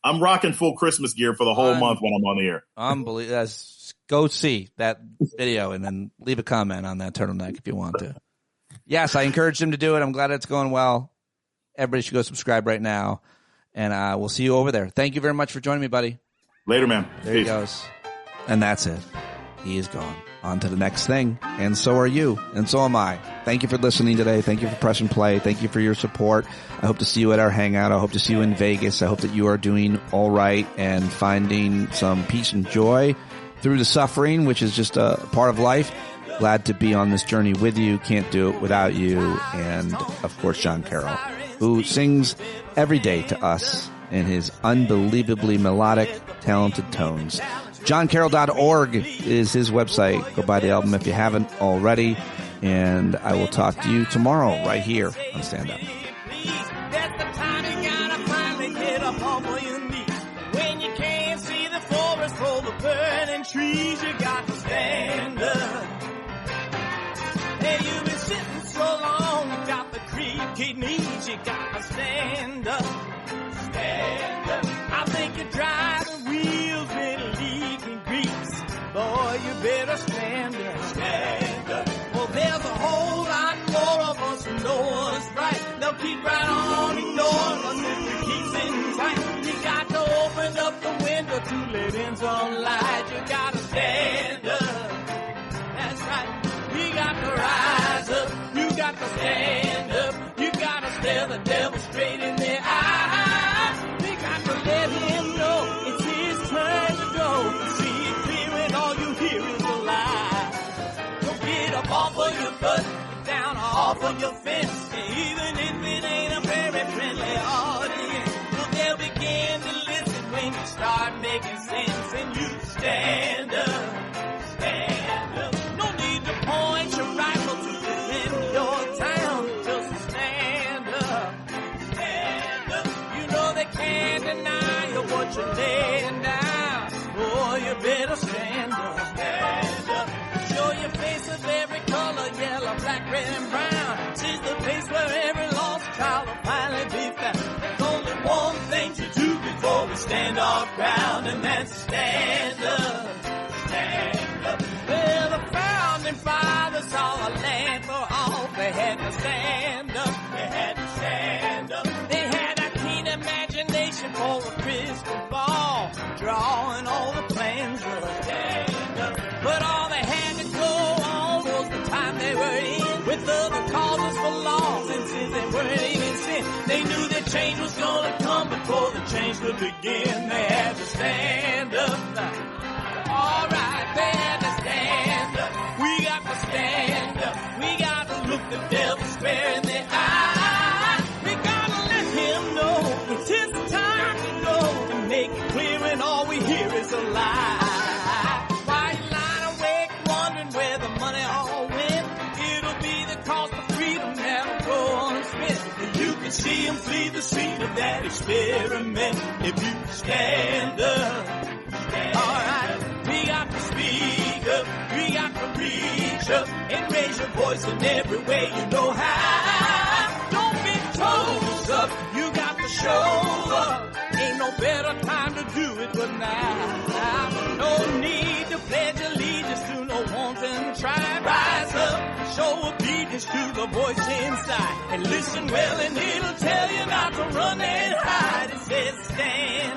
I'm rocking full Christmas gear for the whole month when I'm on the air. Unbelievable. Go see that video and then leave a comment on that turtleneck if you want to. Yes, I encouraged him to do it. I'm glad it's going well. Everybody should go subscribe right now. And we'll see you over there. Thank you very much for joining me, buddy. Later, man. There he goes. And that's it. He is gone. On to the next thing. And so are you. And so am I. Thank you for listening today. Thank you for pressing play. Thank you for your support. I hope to see you at our hangout. I hope to see you in Vegas. I hope that you are doing all right and finding some peace and joy through the suffering, which is just a part of life. Glad to be on this journey with you. Can't do it without you. And, of course, John Carroll, who sings every day to us in his unbelievably melodic, talented tones. JohnCarroll.org is his website. Go buy the album if you haven't already. And I will talk to you tomorrow right here on Stand Up. That's the time you gotta finally get up off of your knees. When you can't see the forest for the burning trees, you got to stand up. Hey, you've been sitting so long, you got the creaky knees, you got to stand up. Stand up. I think you're driving wheels with leaking grease. Boy, you better stand up. Stand up. Well, there's a whole lot more of us who know what's right. They'll keep right on ignoring us if we keep sitting tight. You got to open up the window to let in some light. You got to stand up. That's right. You got to rise up. You got to stand up. You got to stare the devil straight in the eye. We got to let him know it's his turn to go. See it clear and all you hear is a lie. Don't get up off of your butt, down off of your fence. And even if it ain't a very friendly audience, well, they'll begin to listen when you start making sense. And you stand up. Stand up. No need to point your rifle to defend your town. Just stand up. Stand up. You know they can't deny you what you're laying down. Boy, you better stand up. Stand up. Show your face of every color, yellow, black, red, and brown. This is the place where every lost child will finally be found. There's only one thing to do before we stand our ground, and that's stand up. Stand up. Well, the founding fathers saw a land for all. They had to stand up. They had to stand up. They had a keen imagination for a crystal ball, drawing all the plans of a stand up. But all they had to go on was the time they were in, with other causes for laws, and since they weren't even sin, they knew that change was gonna come before the change could begin. They had to stand up. All right, they had to stand up. We got to stand up. We got to look the devil square in the eye. We got to let him know it's his time to go, and make it clear and all we hear is a lie. Why you lying awake wondering where the money all went? It'll be the cost of freedom that'll go unspent. You can see him flee the scene of that experiment if you stand up. All right. We got to speak up, we got to reach up, and raise your voice in every way you know how. Don't be toes up, you got to show up. Ain't no better time to do it but now. No need to pledge allegiance to no wanton tribe. Rise up, show obedience to the voice inside, and listen well and it'll tell you not to run and hide. It says stand